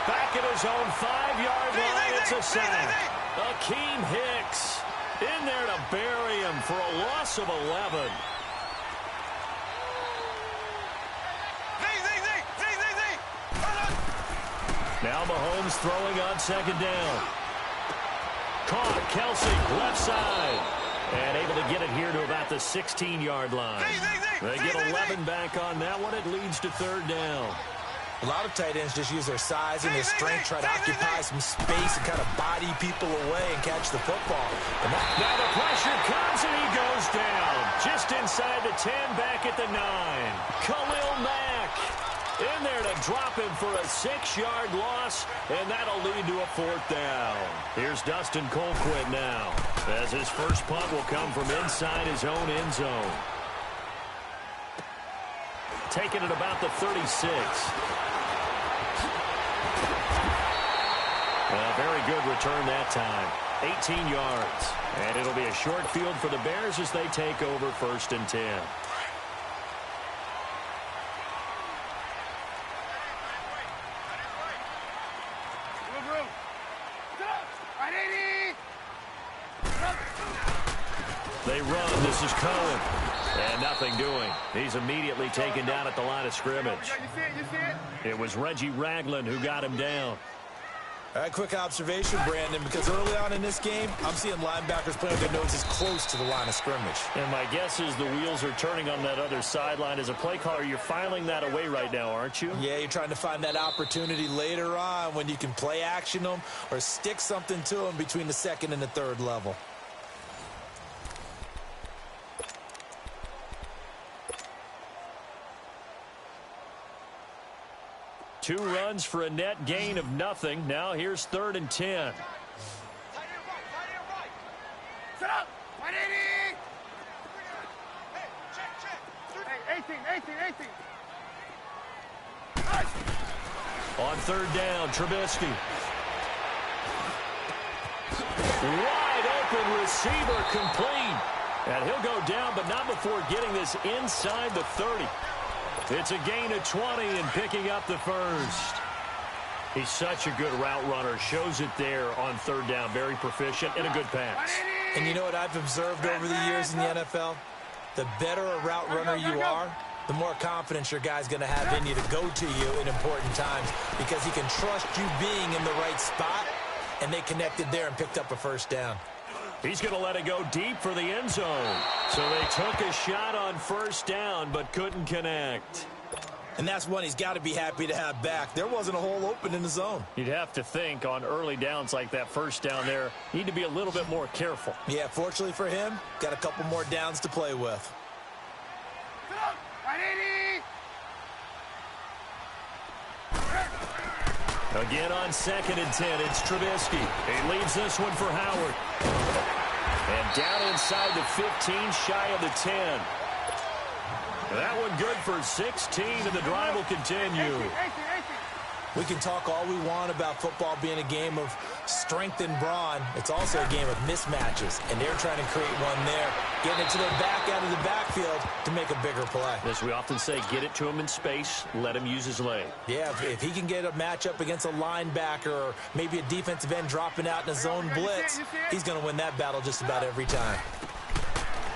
Back at his own 5-yard line, it's a sack. Akeem Hicks in there to bury him for a loss of 11. Now Mahomes throwing on 2nd down. Caught, Kelsey, left side. get it here to about the 16-yard line. They get 11 back on that one. It leads to third down. A lot of tight ends just use their size and their strength, try to occupy some space and kind of body people away and catch the football. Now the pressure comes and he goes down. Just inside the 10, back at the 9. Khalil Mack in there to drop him for a 6-yard loss, and that'll lead to a fourth down. Here's Dustin Colquitt now, as his first punt will come from inside his own end zone. Taking it about the 36. A very good return that time. 18 yards. And it'll be a short field for the Bears as they take over 1st and 10. They run. This is Cohen. And nothing doing. He's immediately taken down at the line of scrimmage. You see it? It was Reggie Ragland who got him down. All right, quick observation, Brandon, because early on in this game, I'm seeing linebackers playing with their noses close to the line of scrimmage. And my guess is the wheels are turning on that other sideline. As a play caller, you're filing that away right now, aren't you? Yeah, you're trying to find that opportunity later on when you can play action them or stick something to them between the 2nd and the 3rd level. Two runs for a net gain of nothing. Now here's 3rd and 10. Set up! 180! Hey, 18. On 3rd down, Trubisky. Wide open receiver complete. And he'll go down, but not before getting this inside the 30. It's a gain of 20 and picking up the first. He's such a good route runner. Shows it there on 3rd down. Very proficient and a good pass. And you know what I've observed over the years in the NFL? The better a route runner you are, the more confidence your guy's going to have in you to go to you in important times because he can trust you being in the right spot, and they connected there and picked up a 1st down. He's going to let it go deep for the end zone. So they took a shot on 1st down but couldn't connect. And that's one he's got to be happy to have back. There wasn't a hole open in the zone. You'd have to think on early downs like that 1st down there, need to be a little bit more careful. Yeah, fortunately for him, got a couple more downs to play with. 180! Again on 2nd and 10, it's Trubisky. He leaves this one for Howard. And down inside the 15, shy of the 10. That one good for 16, and the drive will continue. 18. We can talk all we want about football being a game of strength and brawn. It's also a game of mismatches, and they're trying to create one there, getting it to their back out of the backfield to make a bigger play. As we often say, get it to him in space, let him use his leg. Yeah, if he can get a matchup against a linebacker or maybe a defensive end dropping out in a zone blitz, he's going to win that battle just about every time.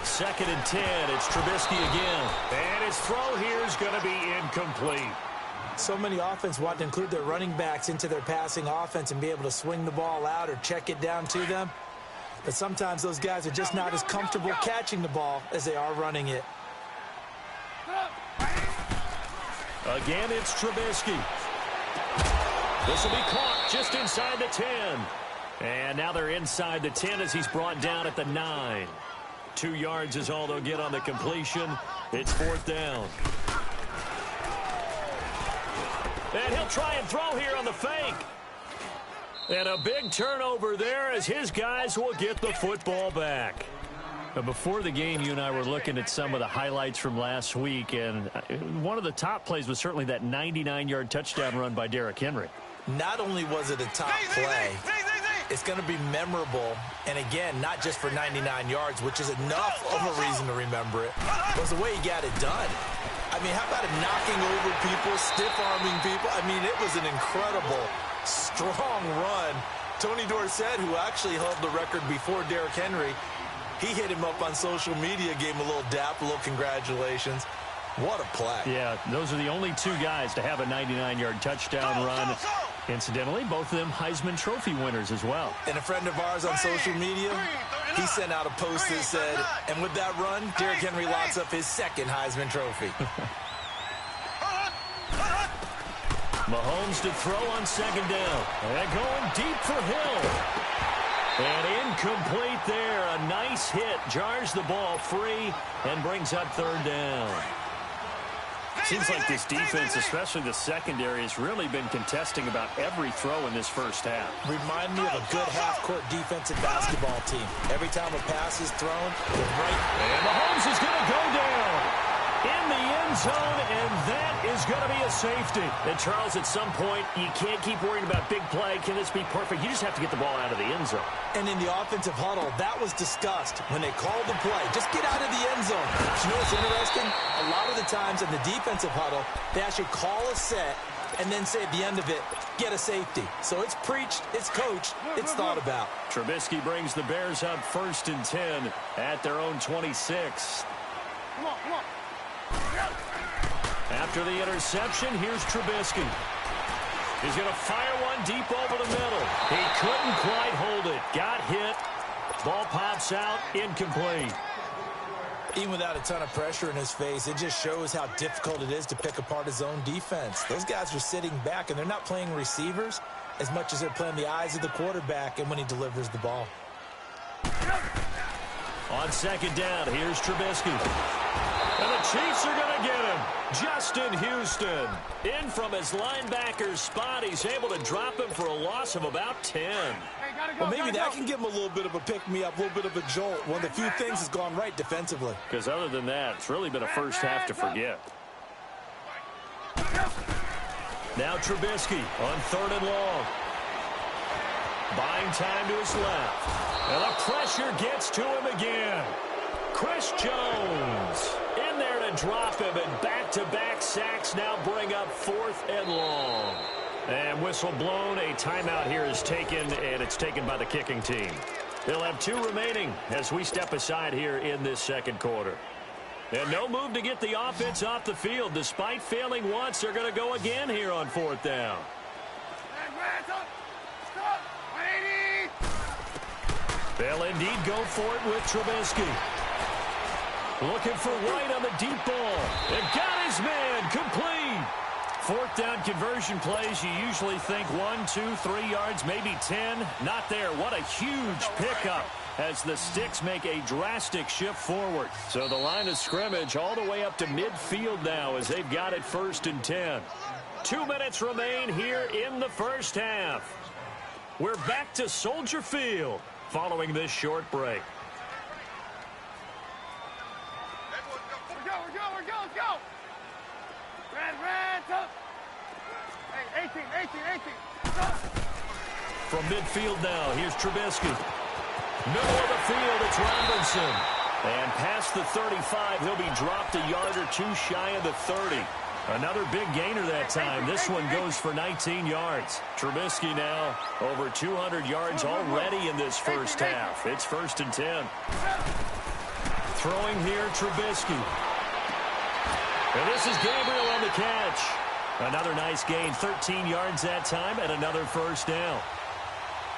2nd and 10, it's Trubisky again. And his throw here is going to be incomplete. So many offense want to include their running backs into their passing offense and be able to swing the ball out or check it down to them. But sometimes those guys are just not as comfortable catching the ball as they are running it. Again, it's Trubisky. This will be caught just inside the 10. And now they're inside the 10 as he's brought down at the 9. 2 yards is all they'll get on the completion. It's 4th down. And he'll try and throw here on the fake. And a big turnover there as his guys will get the football back. But before the game, you and I were looking at some of the highlights from last week, and one of the top plays was certainly that 99-yard touchdown run by Derrick Henry. Not only was it a top play, it's going to be memorable, and again, not just for 99 yards, which is enough of a reason to remember it, but it's the way he got it done. I mean, how about it knocking over people, stiff-arming people? I mean, it was an incredible, strong run. Tony Dorsett, who actually held the record before Derrick Henry, he hit him up on social media, gave him a little dap, a little congratulations. What a play. Yeah, those are the only 2 guys to have a 99-yard touchdown run. Incidentally, both of them Heisman Trophy winners as well. And a friend of ours on social media He sent out a post that said, and with that run, Derrick Henry locks up his second Heisman Trophy. Mahomes to throw on second down. And going deep for Hill. And incomplete there. A nice hit. Jars the ball free and brings up third down. Seems like this defense, especially the secondary, has really been contesting about every throw in this first half. Remind me of a good half-court defensive basketball team. Every time a pass is thrown, they're right. And Mahomes is going to go down in the end zone, and that is going to be a safety. And Charles, at some point, you can't keep worrying about big play. Can this be perfect? You just have to get the ball out of the end zone. And in the offensive huddle, that was discussed when they called the play. Just get out of the end zone. But you know what's interesting? A lot of the times in the defensive huddle, they actually call a set and then say at the end of it, get a safety. So it's preached, it's coached, it's thought about. Trubisky brings the Bears up 1st and 10 at their own 26. Come on. After the interception, here's Trubisky. He's going to fire one deep over the middle. He couldn't quite hold it. Got hit. Ball pops out. Incomplete. Even without a ton of pressure in his face, it just shows how difficult it is to pick apart his own defense. Those guys are sitting back, and they're not playing receivers as much as they're playing the eyes of the quarterback and when he delivers the ball. On second down, here's Trubisky. And the Chiefs are going to get him. Justin Houston. In from his linebacker's spot. He's able to drop him for a loss of about 10. Hey, gotta go, Well, maybe that can give him a little bit of a pick-me-up, a little bit of a jolt. One of the few things has gone right defensively. Because other than that, it's really been a first half to forget. Now Trubisky on 3rd and long. Buying time to his left. And the pressure gets to him again. Chris Jones in there to drop him, and back-to-back sacks now bring up 4th and long. And whistle blown. A timeout here is taken, and it's taken by the kicking team. They'll have 2 remaining as we step aside here in this second quarter. And no move to get the offense off the field. Despite failing once, they're going to go again here on 4th down. They'll indeed go for it with Trubisky. Looking for White on the deep ball. And got his man complete. 4th down conversion plays, you usually think 1, 2, 3 yards, maybe 10. Not there. What a huge pickup as the Sticks make a drastic shift forward. So the line of scrimmage all the way up to midfield now as they've got it 1st and 10. 2 minutes remain here in the first half. We're back to Soldier Field following this short break. Let's go. Red, tough. Hey, 18. From midfield now, here's Trubisky. Middle of the field, it's Robinson. And past the 35, he'll be dropped a yard or 2 shy of the 30. Another big gainer that time. This one goes for 19 yards. Trubisky now over 200 yards already in this first half. It's 1st and 10. Throwing here, Trubisky. And this is Gabriel on the catch. Another nice gain, 13 yards that time, and another first down.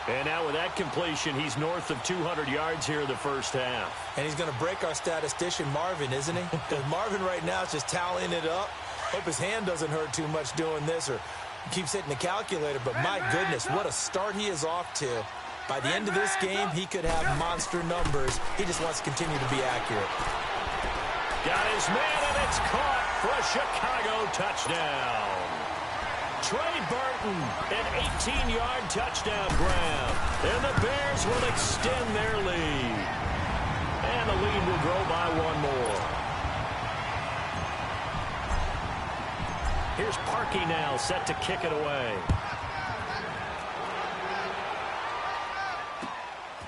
And now with that completion, he's north of 200 yards here in the first half. And he's going to break our statistician, Marvin, isn't he? Because Marvin right now is just tallying it up. Hope his hand doesn't hurt too much doing this, or keeps hitting the calculator. But my goodness, what a start he is off to. By the end of this game, he could have monster numbers. He just wants to continue to be accurate. Got his man, and it's caught for a Chicago touchdown. Trey Burton, an 18-yard touchdown grab. And the Bears will extend their lead. And the lead will grow by 1 more. Here's Parkey now, set to kick it away.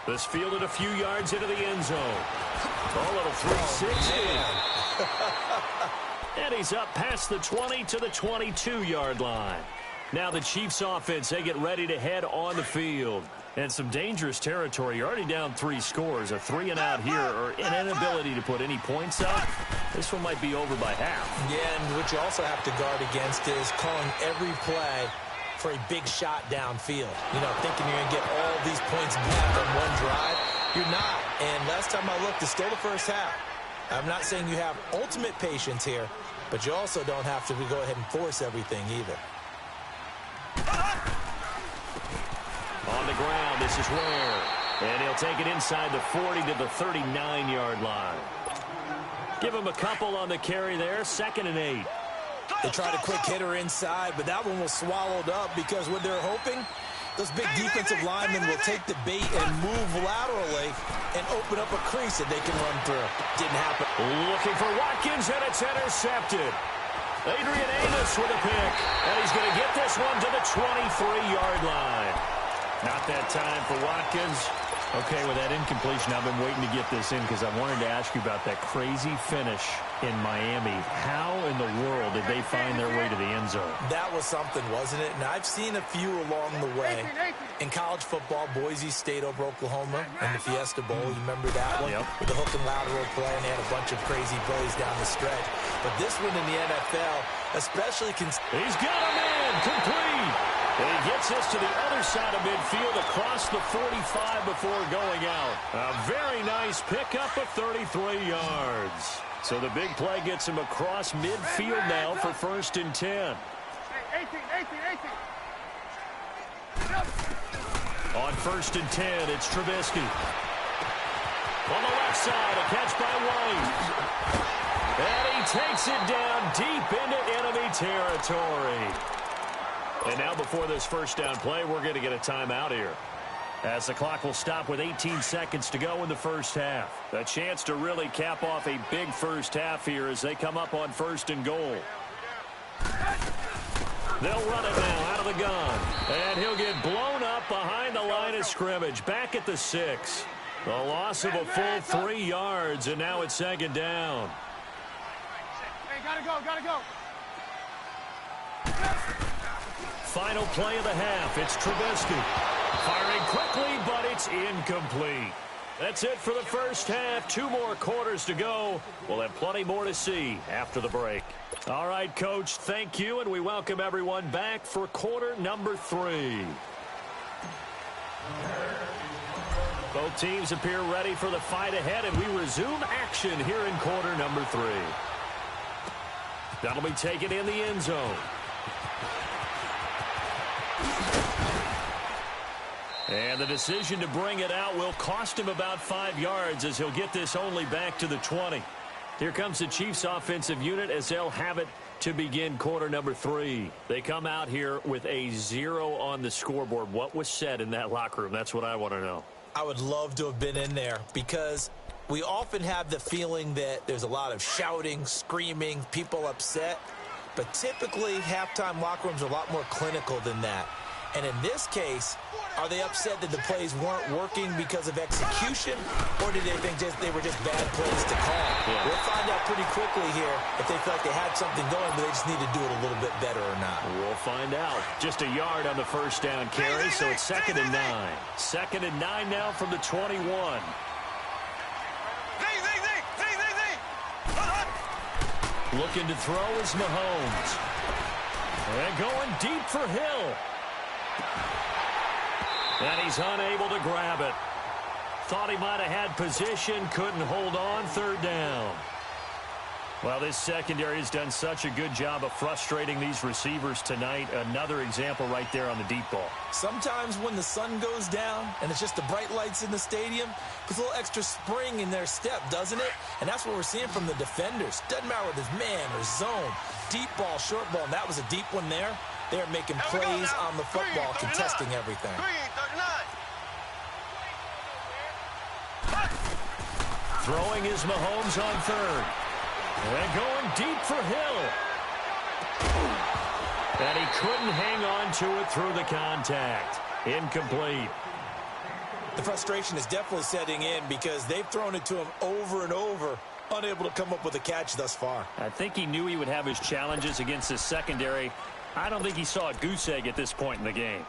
This fielded a few yards into the end zone. A little 360. And he's up past the 20 to the 22-yard line. Now the Chiefs offense, they get ready to head on the field. And some dangerous territory. You're already down 3 scores. A 3-and-out here, or an inability to put any points up. This one might be over by half. Yeah, and what you also have to guard against is calling every play for a big shot downfield. You know, thinking you're going to get all these points back on one drive. You're not. And last time I looked, it's still the first half. I'm not saying you have ultimate patience here, but you also don't have to go ahead and force everything either. On the ground, this is Ware. And he'll take it inside the 40 to the 39-yard line. Give him a couple on the carry there, 2nd and 8. They tried a quick hitter inside, but that one was swallowed up because what they're hoping, those big defensive linemen will take the bait and move laterally and open up a crease that they can run through. Didn't happen. Looking for Watkins, and it's intercepted. Adrian Amos with a pick, and he's going to get this one to the 23-yard line. Not that time for Watkins. Okay, with that incompletion, I've been waiting to get this in because I wanted to ask you about that crazy finish in Miami. How in the world did they find their way to the end zone? That was something, wasn't it? And I've seen a few along the way. In college football, Boise State over Oklahoma in the Fiesta Bowl. You remember that one? Yep. With the hook and lateral play, and they had a bunch of crazy plays down the stretch. But this one in the NFL, especially... He's got a man, complete. And he gets this to the other side of midfield across the 45 before going out. A very nice pickup of 33 yards. So the big play gets him across midfield now for 1st and 10. 18. On 1st and 10, it's Trubisky. On the left side, a catch by White. And he takes it down deep into enemy territory. And now before this first down play, we're going to get a timeout here, as the clock will stop with 18 seconds to go in the first half. A chance to really cap off a big first half here as they come up on 1st and goal. They'll run it now out of the gun. And he'll get blown up behind the line of scrimmage, back at the 6. The loss of a full 3 yards, and now it's 2nd down. Hey, gotta go. Final play of the half. It's Trubisky. Firing quickly, but it's incomplete. That's it for the first half. 2 more quarters to go. We'll have plenty more to see after the break. All right, Coach, thank you, and we welcome everyone back for quarter number 3. Both teams appear ready for the fight ahead, and we resume action here in quarter number 3. That'll be taken in the end zone. And the decision to bring it out will cost him about 5 yards as he'll get this only back to the 20. Here comes the Chiefs offensive unit as they'll have it to begin quarter number 3. They come out here with a 0 on the scoreboard. What was said in that locker room? That's what I want to know. I would love to have been in there because we often have the feeling that there's a lot of shouting, screaming, people upset. But typically, halftime locker rooms are a lot more clinical than that. And in this case, are they upset that the plays weren't working because of execution, or did they think they were just bad plays to call? Yeah. We'll find out pretty quickly here if they feel like they had something going, but they just need to do it a little bit better or not. We'll find out. Just a yard on the first down carry, so it's 2nd and 9. 2nd and 9 now from the 21. Looking to throw is Mahomes. And going deep for Hill. And he's unable to grab it. Thought he might have had position, couldn't hold on, 3rd down. Well, this secondary has done such a good job of frustrating these receivers tonight. Another example right there on the deep ball. Sometimes when the sun goes down and it's just the bright lights in the stadium, puts a little extra spring in their step, doesn't it? And that's what we're seeing from the defenders. Doesn't matter whether it's man or zone, deep ball, short ball, and that was a deep one there. They're making plays on the football, contesting everything. Throwing is Mahomes on 3rd. And going deep for Hill. And he couldn't hang on to it through the contact. Incomplete. The frustration is definitely setting in because they've thrown it to him over and over, unable to come up with a catch thus far. I think he knew he would have his challenges against his secondary. I don't think he saw a goose egg at this point in the game.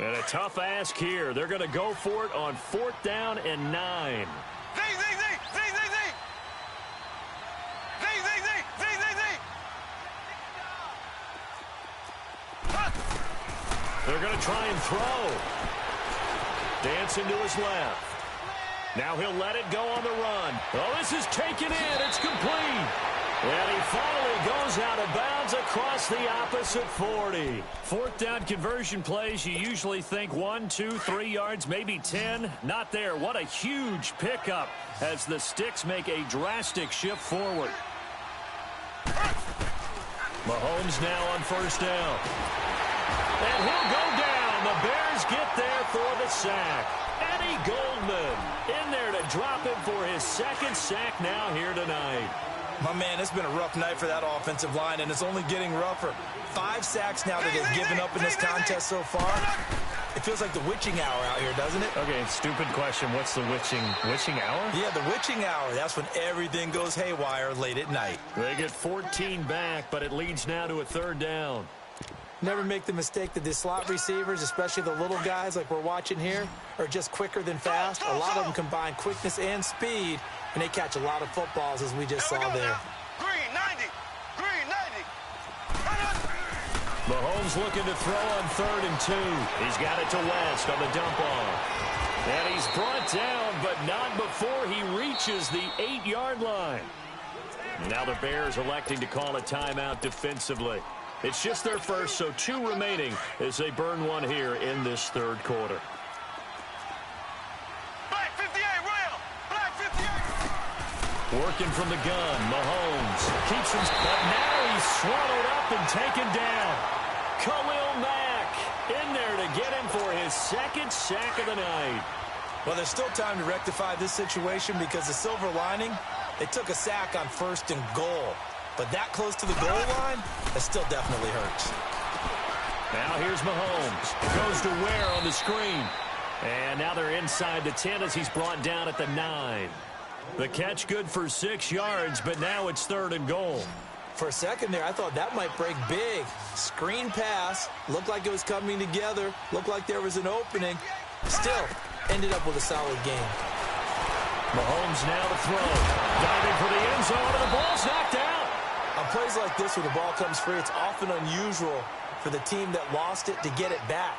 And a tough ask here. They're going to go for it on 4th down and 9. They're going to try and throw. Dancing to his left. Now he'll let it go on the run. Oh, this is taken in. It's complete. And he finally goes out of bounds across the opposite 40. Fourth down conversion plays, you usually think 1, 2, 3 yards, maybe 10. Not there. What a huge pickup as the Sticks make a drastic shift forward. Mahomes now on first down. And he'll go down. The Bears get there for the sack. Eddie Goldman in there to drop him for his second sack now here tonight. My man, it's been a rough night for that offensive line, and it's only getting rougher. 5 sacks now that they've given up in this contest so far. It feels like the witching hour out here, doesn't it? Okay, stupid question. What's the witching hour? Yeah, the witching hour. That's when everything goes haywire late at night. They get 14 back, but it leads now to a third down. Never make the mistake that the slot receivers, especially the little guys like we're watching here, are just quicker than fast. A lot of them combine quickness and speed, and they catch a lot of footballs, as we just saw there. Green 90. Green 90. Mahomes looking to throw on 3rd and 2. He's got it to West on the dump off. And he's brought down, but not before he reaches the 8-yard line. Now the Bears electing to call a timeout defensively. It's just their first, so 2 remaining as they burn one here in this third quarter. Black 58, Rail. Black 58. Working from the gun, Mahomes keeps him, but now he's swallowed up and taken down. Khalil Mack in there to get him for his second sack of the night. Well, there's still time to rectify this situation because the silver lining, they took a sack on 1st and goal. But that close to the goal line, that still definitely hurts. Now here's Mahomes. Goes to Ware on the screen. And now they're inside the 10 as he's brought down at the 9. The catch good for 6 yards, but now it's 3rd and goal. For a second there, I thought that might break big. Screen pass. Looked like it was coming together. Looked like there was an opening. Still, ended up with a solid game. Mahomes now to throw. Diving for the end zone, and the ball's knocked out. On plays like this where the ball comes free, it's often unusual for the team that lost it to get it back.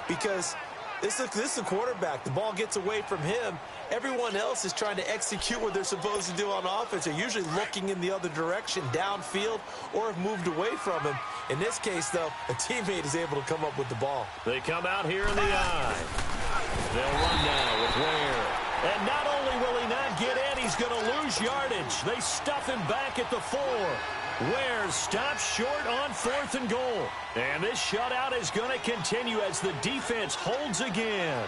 Because this is a quarterback. The ball gets away from him. Everyone else is trying to execute what they're supposed to do on offense. They're usually looking in the other direction, downfield, or have moved away from him. In this case, though, a teammate is able to come up with the ball. They come out here in the eye. They'll run now with Ware. And not only will he not get in, he's going to lose yardage. They stuff him back at the 4. Ware stops short on 4th and goal. And this shutout is going to continue as the defense holds again.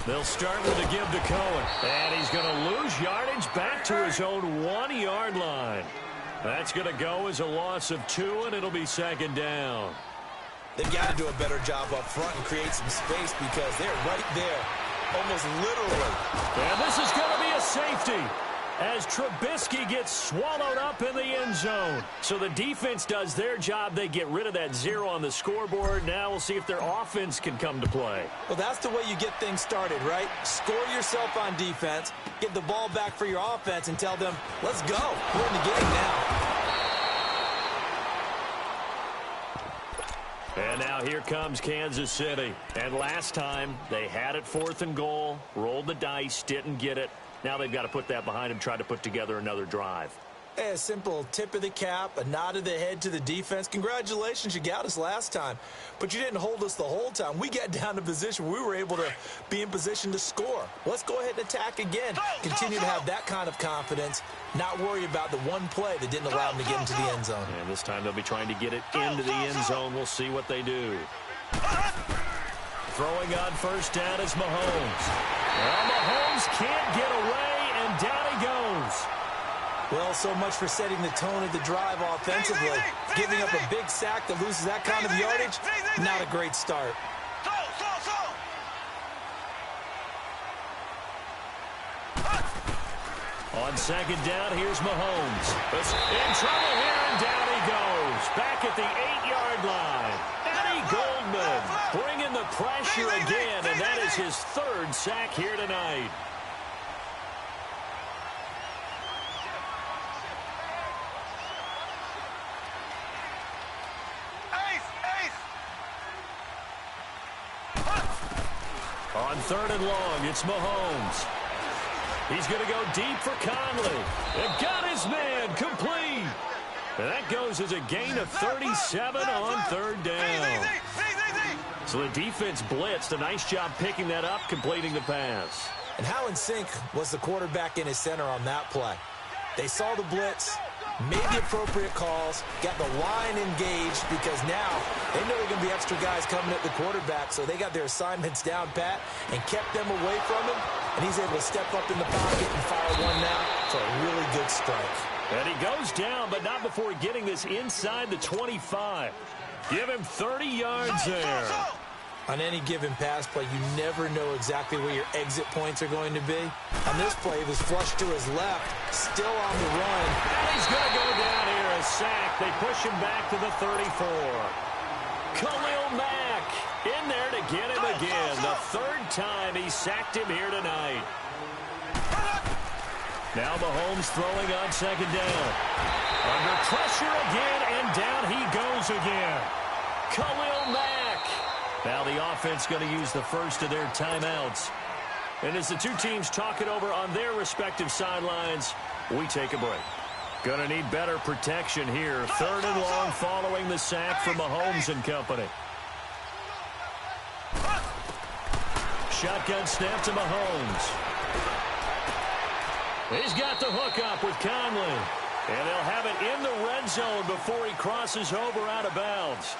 They'll start with a give to Cohen. And he's going to lose yardage back to his own 1-yard line. That's going to go as a loss of 2, and it'll be 2nd down. They've got to do a better job up front and create some space because they're right there, almost literally. And this is going to be a safety as Trubisky gets swallowed up in the end zone. So the defense does their job. They get rid of that 0 on the scoreboard. Now we'll see if their offense can come to play. Well, that's the way you get things started, right? Score yourself on defense, get the ball back for your offense, and tell them, let's go. We're in the game now. And now here comes Kansas City. And last time, they had it 4th and goal, rolled the dice, didn't get it. Now they've got to put that behind them, try to put together another drive. A simple tip of the cap, a nod of the head to the defense. Congratulations, you got us last time. But you didn't hold us the whole time. We got down to position where we were able to be in position to score. Let's go ahead and attack again. Continue to have that kind of confidence, not worry about the one play that didn't allow them to get into the end zone. And this time they'll be trying to get it into the end zone. We'll see what they do. Throwing on first down is Mahomes. Well, Mahomes can't get away, and down he goes. Well, so much for setting the tone of the drive offensively. Giving up a big sack that loses that kind of yardage, not a great start. On 2nd down, here's Mahomes. In trouble here, and down he goes. Back at the 8-yard line. Eddie Goldman bringing the pressure again, and that is his 3rd sack here tonight. On 3rd and long, it's Mahomes. He's going to go deep for Conley. And got his man complete. And that goes as a gain of 37 on 3rd down. So the defense blitzed. A nice job picking that up, completing the pass. And how in sync was the quarterback and his center on that play? They saw the blitz, made the appropriate calls, got the line engaged because now they know there are going to be extra guys coming at the quarterback, so they got their assignments down pat and kept them away from him, and he's able to step up in the pocket and fire one now for a really good strike. And he goes down, but not before getting this inside the 25. Give him 30 yards there. On any given pass play, you never know exactly where your exit points are going to be. On this play, he was flushed to his left, still on the run. And he's going to go down here, a sack. They push him back to the 34. Khalil Mack in there to get him again. The 3rd time he sacked him here tonight. Now Mahomes throwing on 2nd down. Under pressure again, and down he goes again. Khalil Mack. Now the offense going to use the first of their timeouts. And as the two teams talk it over on their respective sidelines, we take a break. Going to need better protection here. 3rd and long following the sack from Mahomes and company. Shotgun snap to Mahomes. He's got the hook up with Conley. And they'll have it in the red zone before he crosses over out of bounds.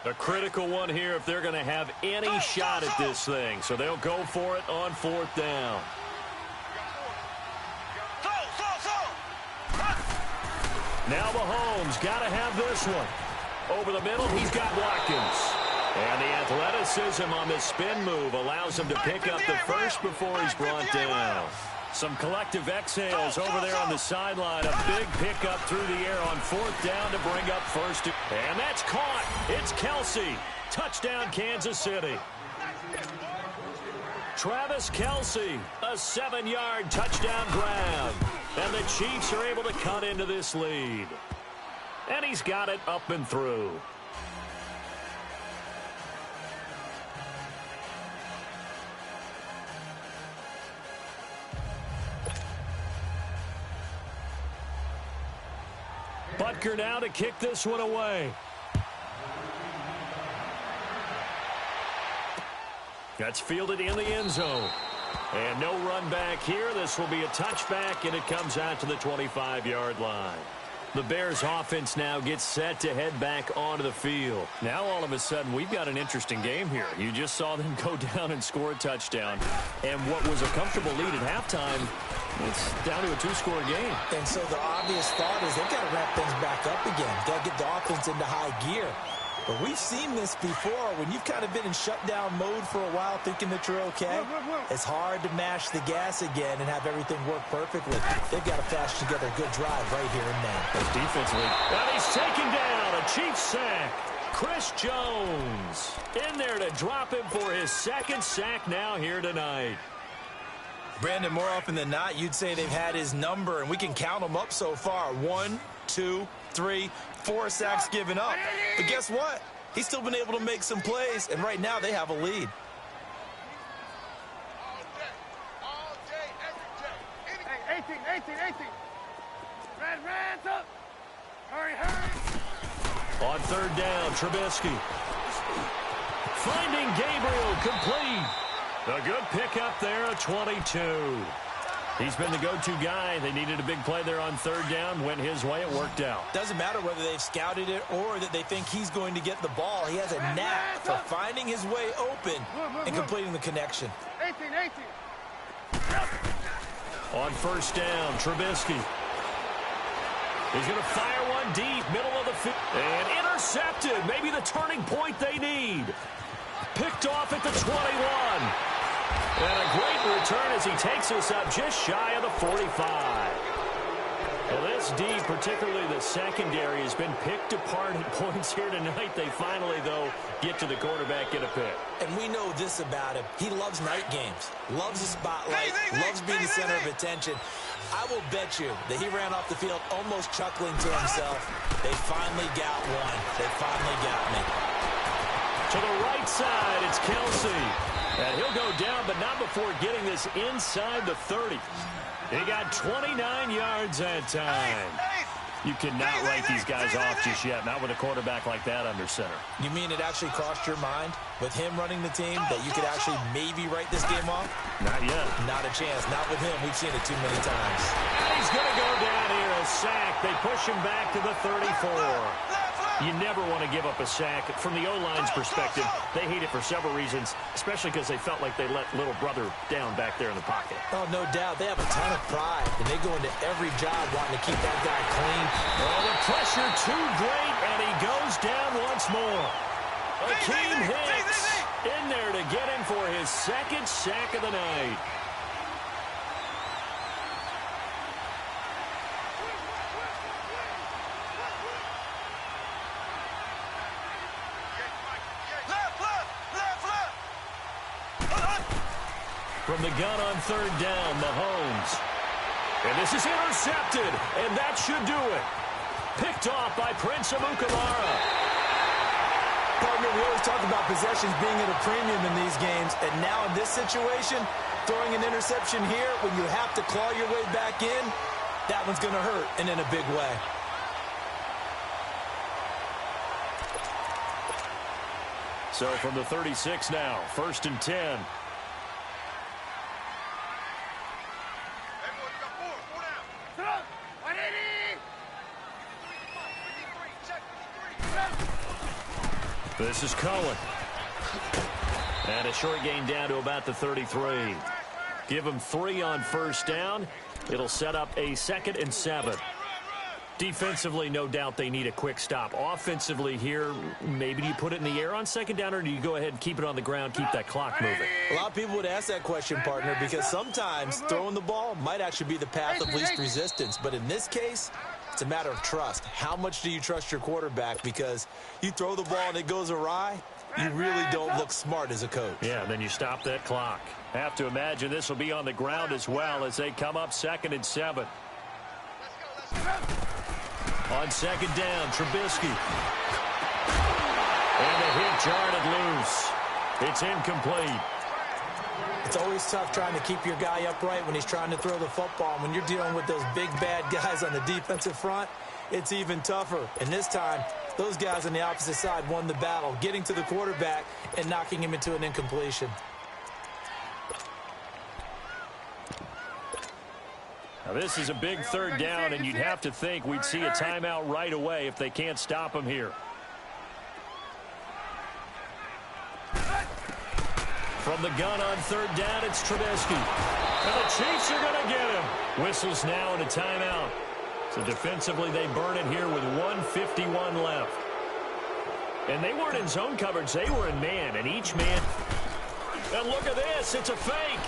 A critical one here if they're going to have any shot at this thing. So they'll go for it on 4th down. Now Mahomes got to have this one. Over the middle, he's got Watkins. And the athleticism on the spin move allows him to pick up the first before he's brought down. Some collective exhales over there on the sideline. A big pickup through the air on 4th down to bring up first. And that's caught. It's Kelsey. Touchdown, Kansas City. Travis Kelsey, a 7-yard touchdown grab. And the Chiefs are able to cut into this lead. And he's got it up and through. Butker now to kick this one away. That's fielded in the end zone. And no run back here. This will be a touchback, and it comes out to the 25-yard line. The Bears offense now gets set to head back onto the field. Now all of a sudden we've got an interesting game here. You just saw them go down and score a touchdown. And what was a comfortable lead at halftime, it's down to a 2-score game. And so the obvious thought is they've got to ramp things back up again. Got to get the offense into high gear. But we've seen this before. When you've kind of been in shutdown mode for a while thinking that you're okay, it's hard to mash the gas again and have everything work perfectly. They've got to patch together a good drive right here and now. Defensively. And he's taken down. A Chiefs sack. Chris Jones in there to drop him for his 2nd sack now here tonight. Brandon, more often than not, you'd say they've had his number, and we can count them up so far. 1, 2, 3, 4 sacks given up. But guess what? He's still been able to make some plays, and right now they have a lead. Hey, 18. Reds up. Hurry. On 3rd down, Trubisky. Finding Gabriel complete. A good pickup there, a 22. He's been the go-to guy. They needed a big play there on 3rd down. Went his way. It worked out. Doesn't matter whether they've scouted it or that they think he's going to get the ball. He has a knack for finding his way open and completing the connection. 18. On 1st down, Trubisky. He's going to fire one deep, middle of the field. And intercepted. Maybe the turning point they need. Picked off at the 21. And a great return as he takes us up just shy of the 45. Well, this D, particularly the secondary, has been picked apart at points here tonight. They finally, though, get to the quarterback, get a pick. And we know this about him. He loves night games, loves the spotlight, loves being the center of attention. I will bet you that he ran off the field almost chuckling to himself. They finally got one. They finally got me. To the right side, it's Kelsey. And he'll go down, but not before getting this inside the 30. He got 29 yards that time. You cannot write these guys off just yet, not with a quarterback like that under center. You mean it actually crossed your mind with him running the team that you could actually maybe write this game off? Not yet. Not a chance. Not with him. We've seen it too many times. And he's going to go down here, a sack. They push him back to the 34. You never want to give up a sack. From the O-line's perspective, they hate it for several reasons, especially because they felt like they let little brother down back there in the pocket. Oh, no doubt. They have a ton of pride, and they go into every job wanting to keep that guy clean. Oh, the pressure too great, and he goes down once more. Akeem Hicks in there to get him for his second sack of the night. From the gun on third down, Mahomes. And this is intercepted, and that should do it. Picked off by Prince Amukamara. Partner, we always talk about possessions being at a premium in these games, and now in this situation, throwing an interception here when you have to claw your way back in, that one's going to hurt, and in a big way. So from the 36 now, 1st and 10. This is Cohen. And a short gain down to about the 33. Give him 3 on first down. It'll set up a 2nd and 7. Defensively, no doubt they need a quick stop. Offensively here, maybe do you put it in the air on 2nd down, or do you go ahead and keep it on the ground, keep that clock moving? A lot of people would ask that question, partner, because sometimes throwing the ball might actually be the path of least resistance. But in this case, it's a matter of trust. How much do you trust your quarterback? Because you throw the ball and it goes awry, you really don't look smart as a coach. Yeah, then you stop that clock. Have to imagine this will be on the ground as well as they come up 2nd and 7. On 2nd down, Trubisky. And the hit jarred loose. It's incomplete. It's always tough trying to keep your guy upright when he's trying to throw the football. And when you're dealing with those big, bad guys on the defensive front, it's even tougher. And this time, those guys on the opposite side won the battle, getting to the quarterback and knocking him into an incompletion. Now, this is a big 3rd down, and you'd have to think we'd see a timeout right away if they can't stop him here. From the gun on 3rd down, it's Trubisky. And the Chiefs are going to get him. Whistles now and a timeout. So defensively, they burn it here with 1:51 left. And they weren't in zone coverage. They were in man, and each man... And look at this. It's a fake.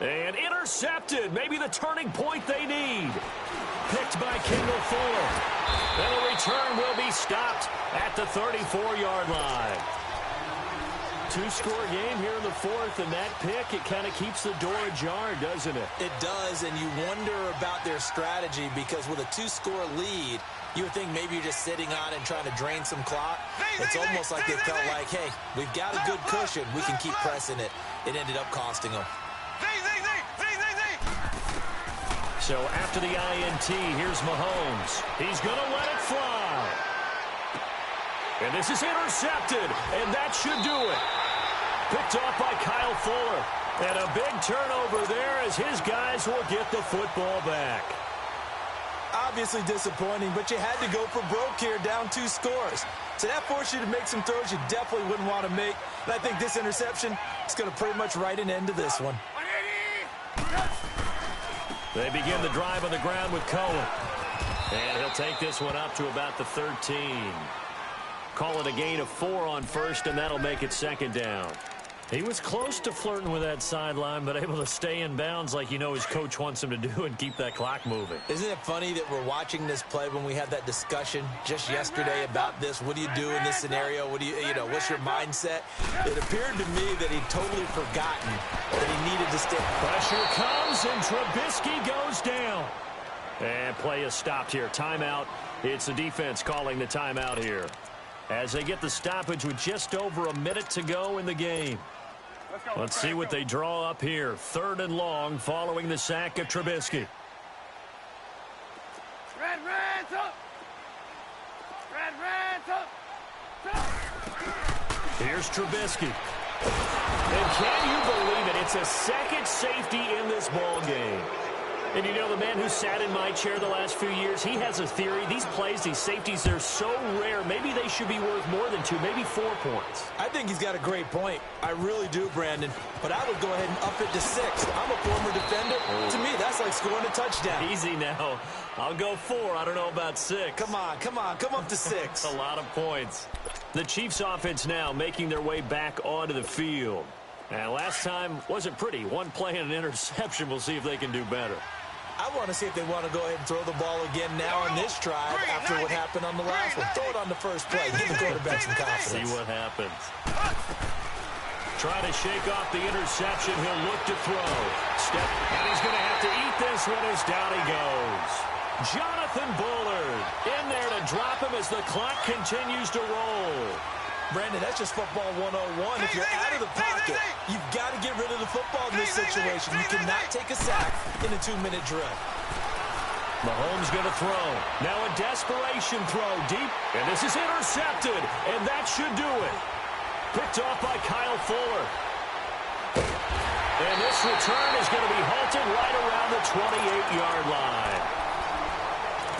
And intercepted. Maybe the turning point they need. Picked by Kendall Fuller. And the return will be stopped at the 34-yard line. 2-score game here in the 4th, and that pick, it kind of keeps the door ajar, doesn't it? It does, and you wonder about their strategy because with a 2-score lead, you would think maybe you're just sitting on it and trying to drain some clock. It's almost like they felt like, hey, we've got a good cushion. We can keep pressing it. It ended up costing them. So after the INT, here's Mahomes. He's going to let it fly. And this is intercepted, and that should do it. Picked off by Kyle Fuller. And a big turnover there as his guys will get the football back. Obviously disappointing, but you had to go for broke here, down 2 scores. So that forced you to make some throws you definitely wouldn't want to make. And I think this interception is going to pretty much write an end to this one. They begin the drive on the ground with Cohen. And he'll take this one up to about the 13. Call it a gain of 4 on first, and that'll make it 2nd down. He was close to flirting with that sideline, but able to stay in bounds like his coach wants him to do and keep that clock moving. Isn't it funny that we're watching this play when we had that discussion just yesterday about this? What do you do in this scenario? What do what's your mindset? It appeared to me that he'd totally forgotten that he needed to stay. Pressure comes, and Trubisky goes down. And play is stopped here. Timeout. It's the defense calling the timeout here, as they get the stoppage with just over a minute to go in the game. Let's see what they draw up here. 3rd and long following the sack of Trubisky. Reds up! Reds up! Here's Trubisky. And can you believe it? It's a second safety in this ball game. And the man who sat in my chair the last few years, he has a theory. These plays, these safeties, they're so rare. Maybe they should be worth more than 2, maybe 4 points. I think he's got a great point. I really do, Brandon. But I would go ahead and up it to 6. I'm a former defender. To me, that's like scoring a touchdown. Easy now. I'll go 4. I don't know about 6. Come on. Come up to 6. A lot of points. The Chiefs offense now making their way back onto the field. And last time wasn't pretty. One play and an interception. We'll see if they can do better. I want to see if they want to go ahead and throw the ball again now on this drive after what happened on the last one. Throw it on the first play. Give the quarterback some confidence. See what happens. Try to shake off the interception. He'll look to throw. Step, and he's going to have to eat this one as down he goes. Jonathan Bullard in there to drop him as the clock continues to roll. Brandon, that's just football 101. If you're out of the pocket, you've got to get rid of the football in this situation. You cannot take a sack in a 2-minute drill. Mahomes going to throw. Now a desperation throw deep, and this is intercepted, and that should do it. Picked off by Kyle Fuller. And this return is going to be halted right around the 28-yard line.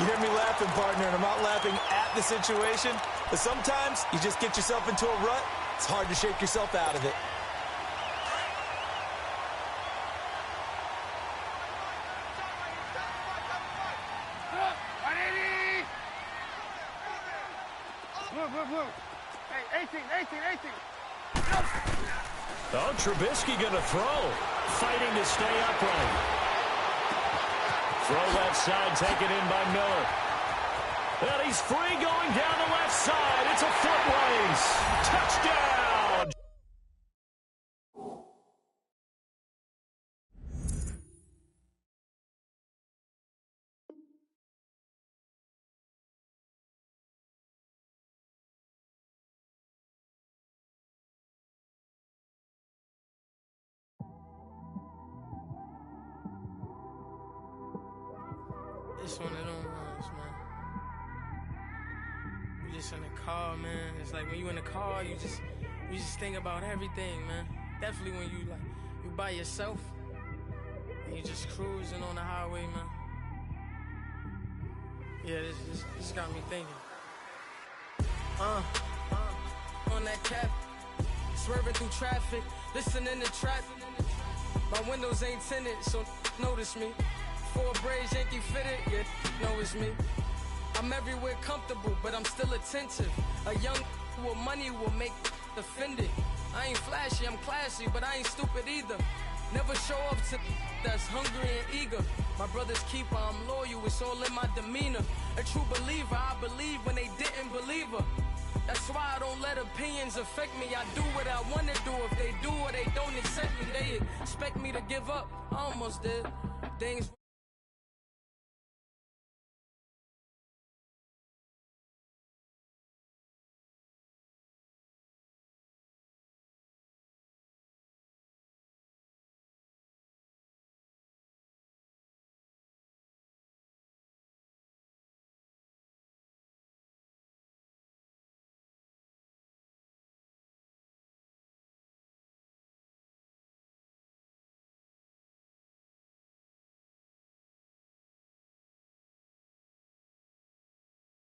You hear me laughing, partner, and I'm not laughing at the situation. But sometimes you just get yourself into a rut. It's hard to shake yourself out of it. Look. Hey, 18. Oh, Trubisky going to throw. Fighting to stay upright. Throw left side, taken in by Miller. And he's free going down the left side. It's a foot race. Touchdown! It's one of them ones, man. You just in the car, man. It's like when you in the car, you just think about everything, man. Definitely when you by yourself and you just cruising on the highway, man. Yeah, this got me thinking. On that cap, swerving through traffic, listening to traffic. My windows ain't tinted, so notice me. 4 braids, Yankee fitted, yeah, know it's me. I'm everywhere comfortable, but I'm still attentive. A young with money will make offended. I ain't flashy, I'm classy, but I ain't stupid either. Never show up to that's hungry and eager. My brother's keeper, I'm loyal, it's all in my demeanor. A true believer, I believe when they didn't believe her. That's why I don't let opinions affect me. I do what I want to do. If they do or they don't accept me, they expect me to give up. I almost did. Things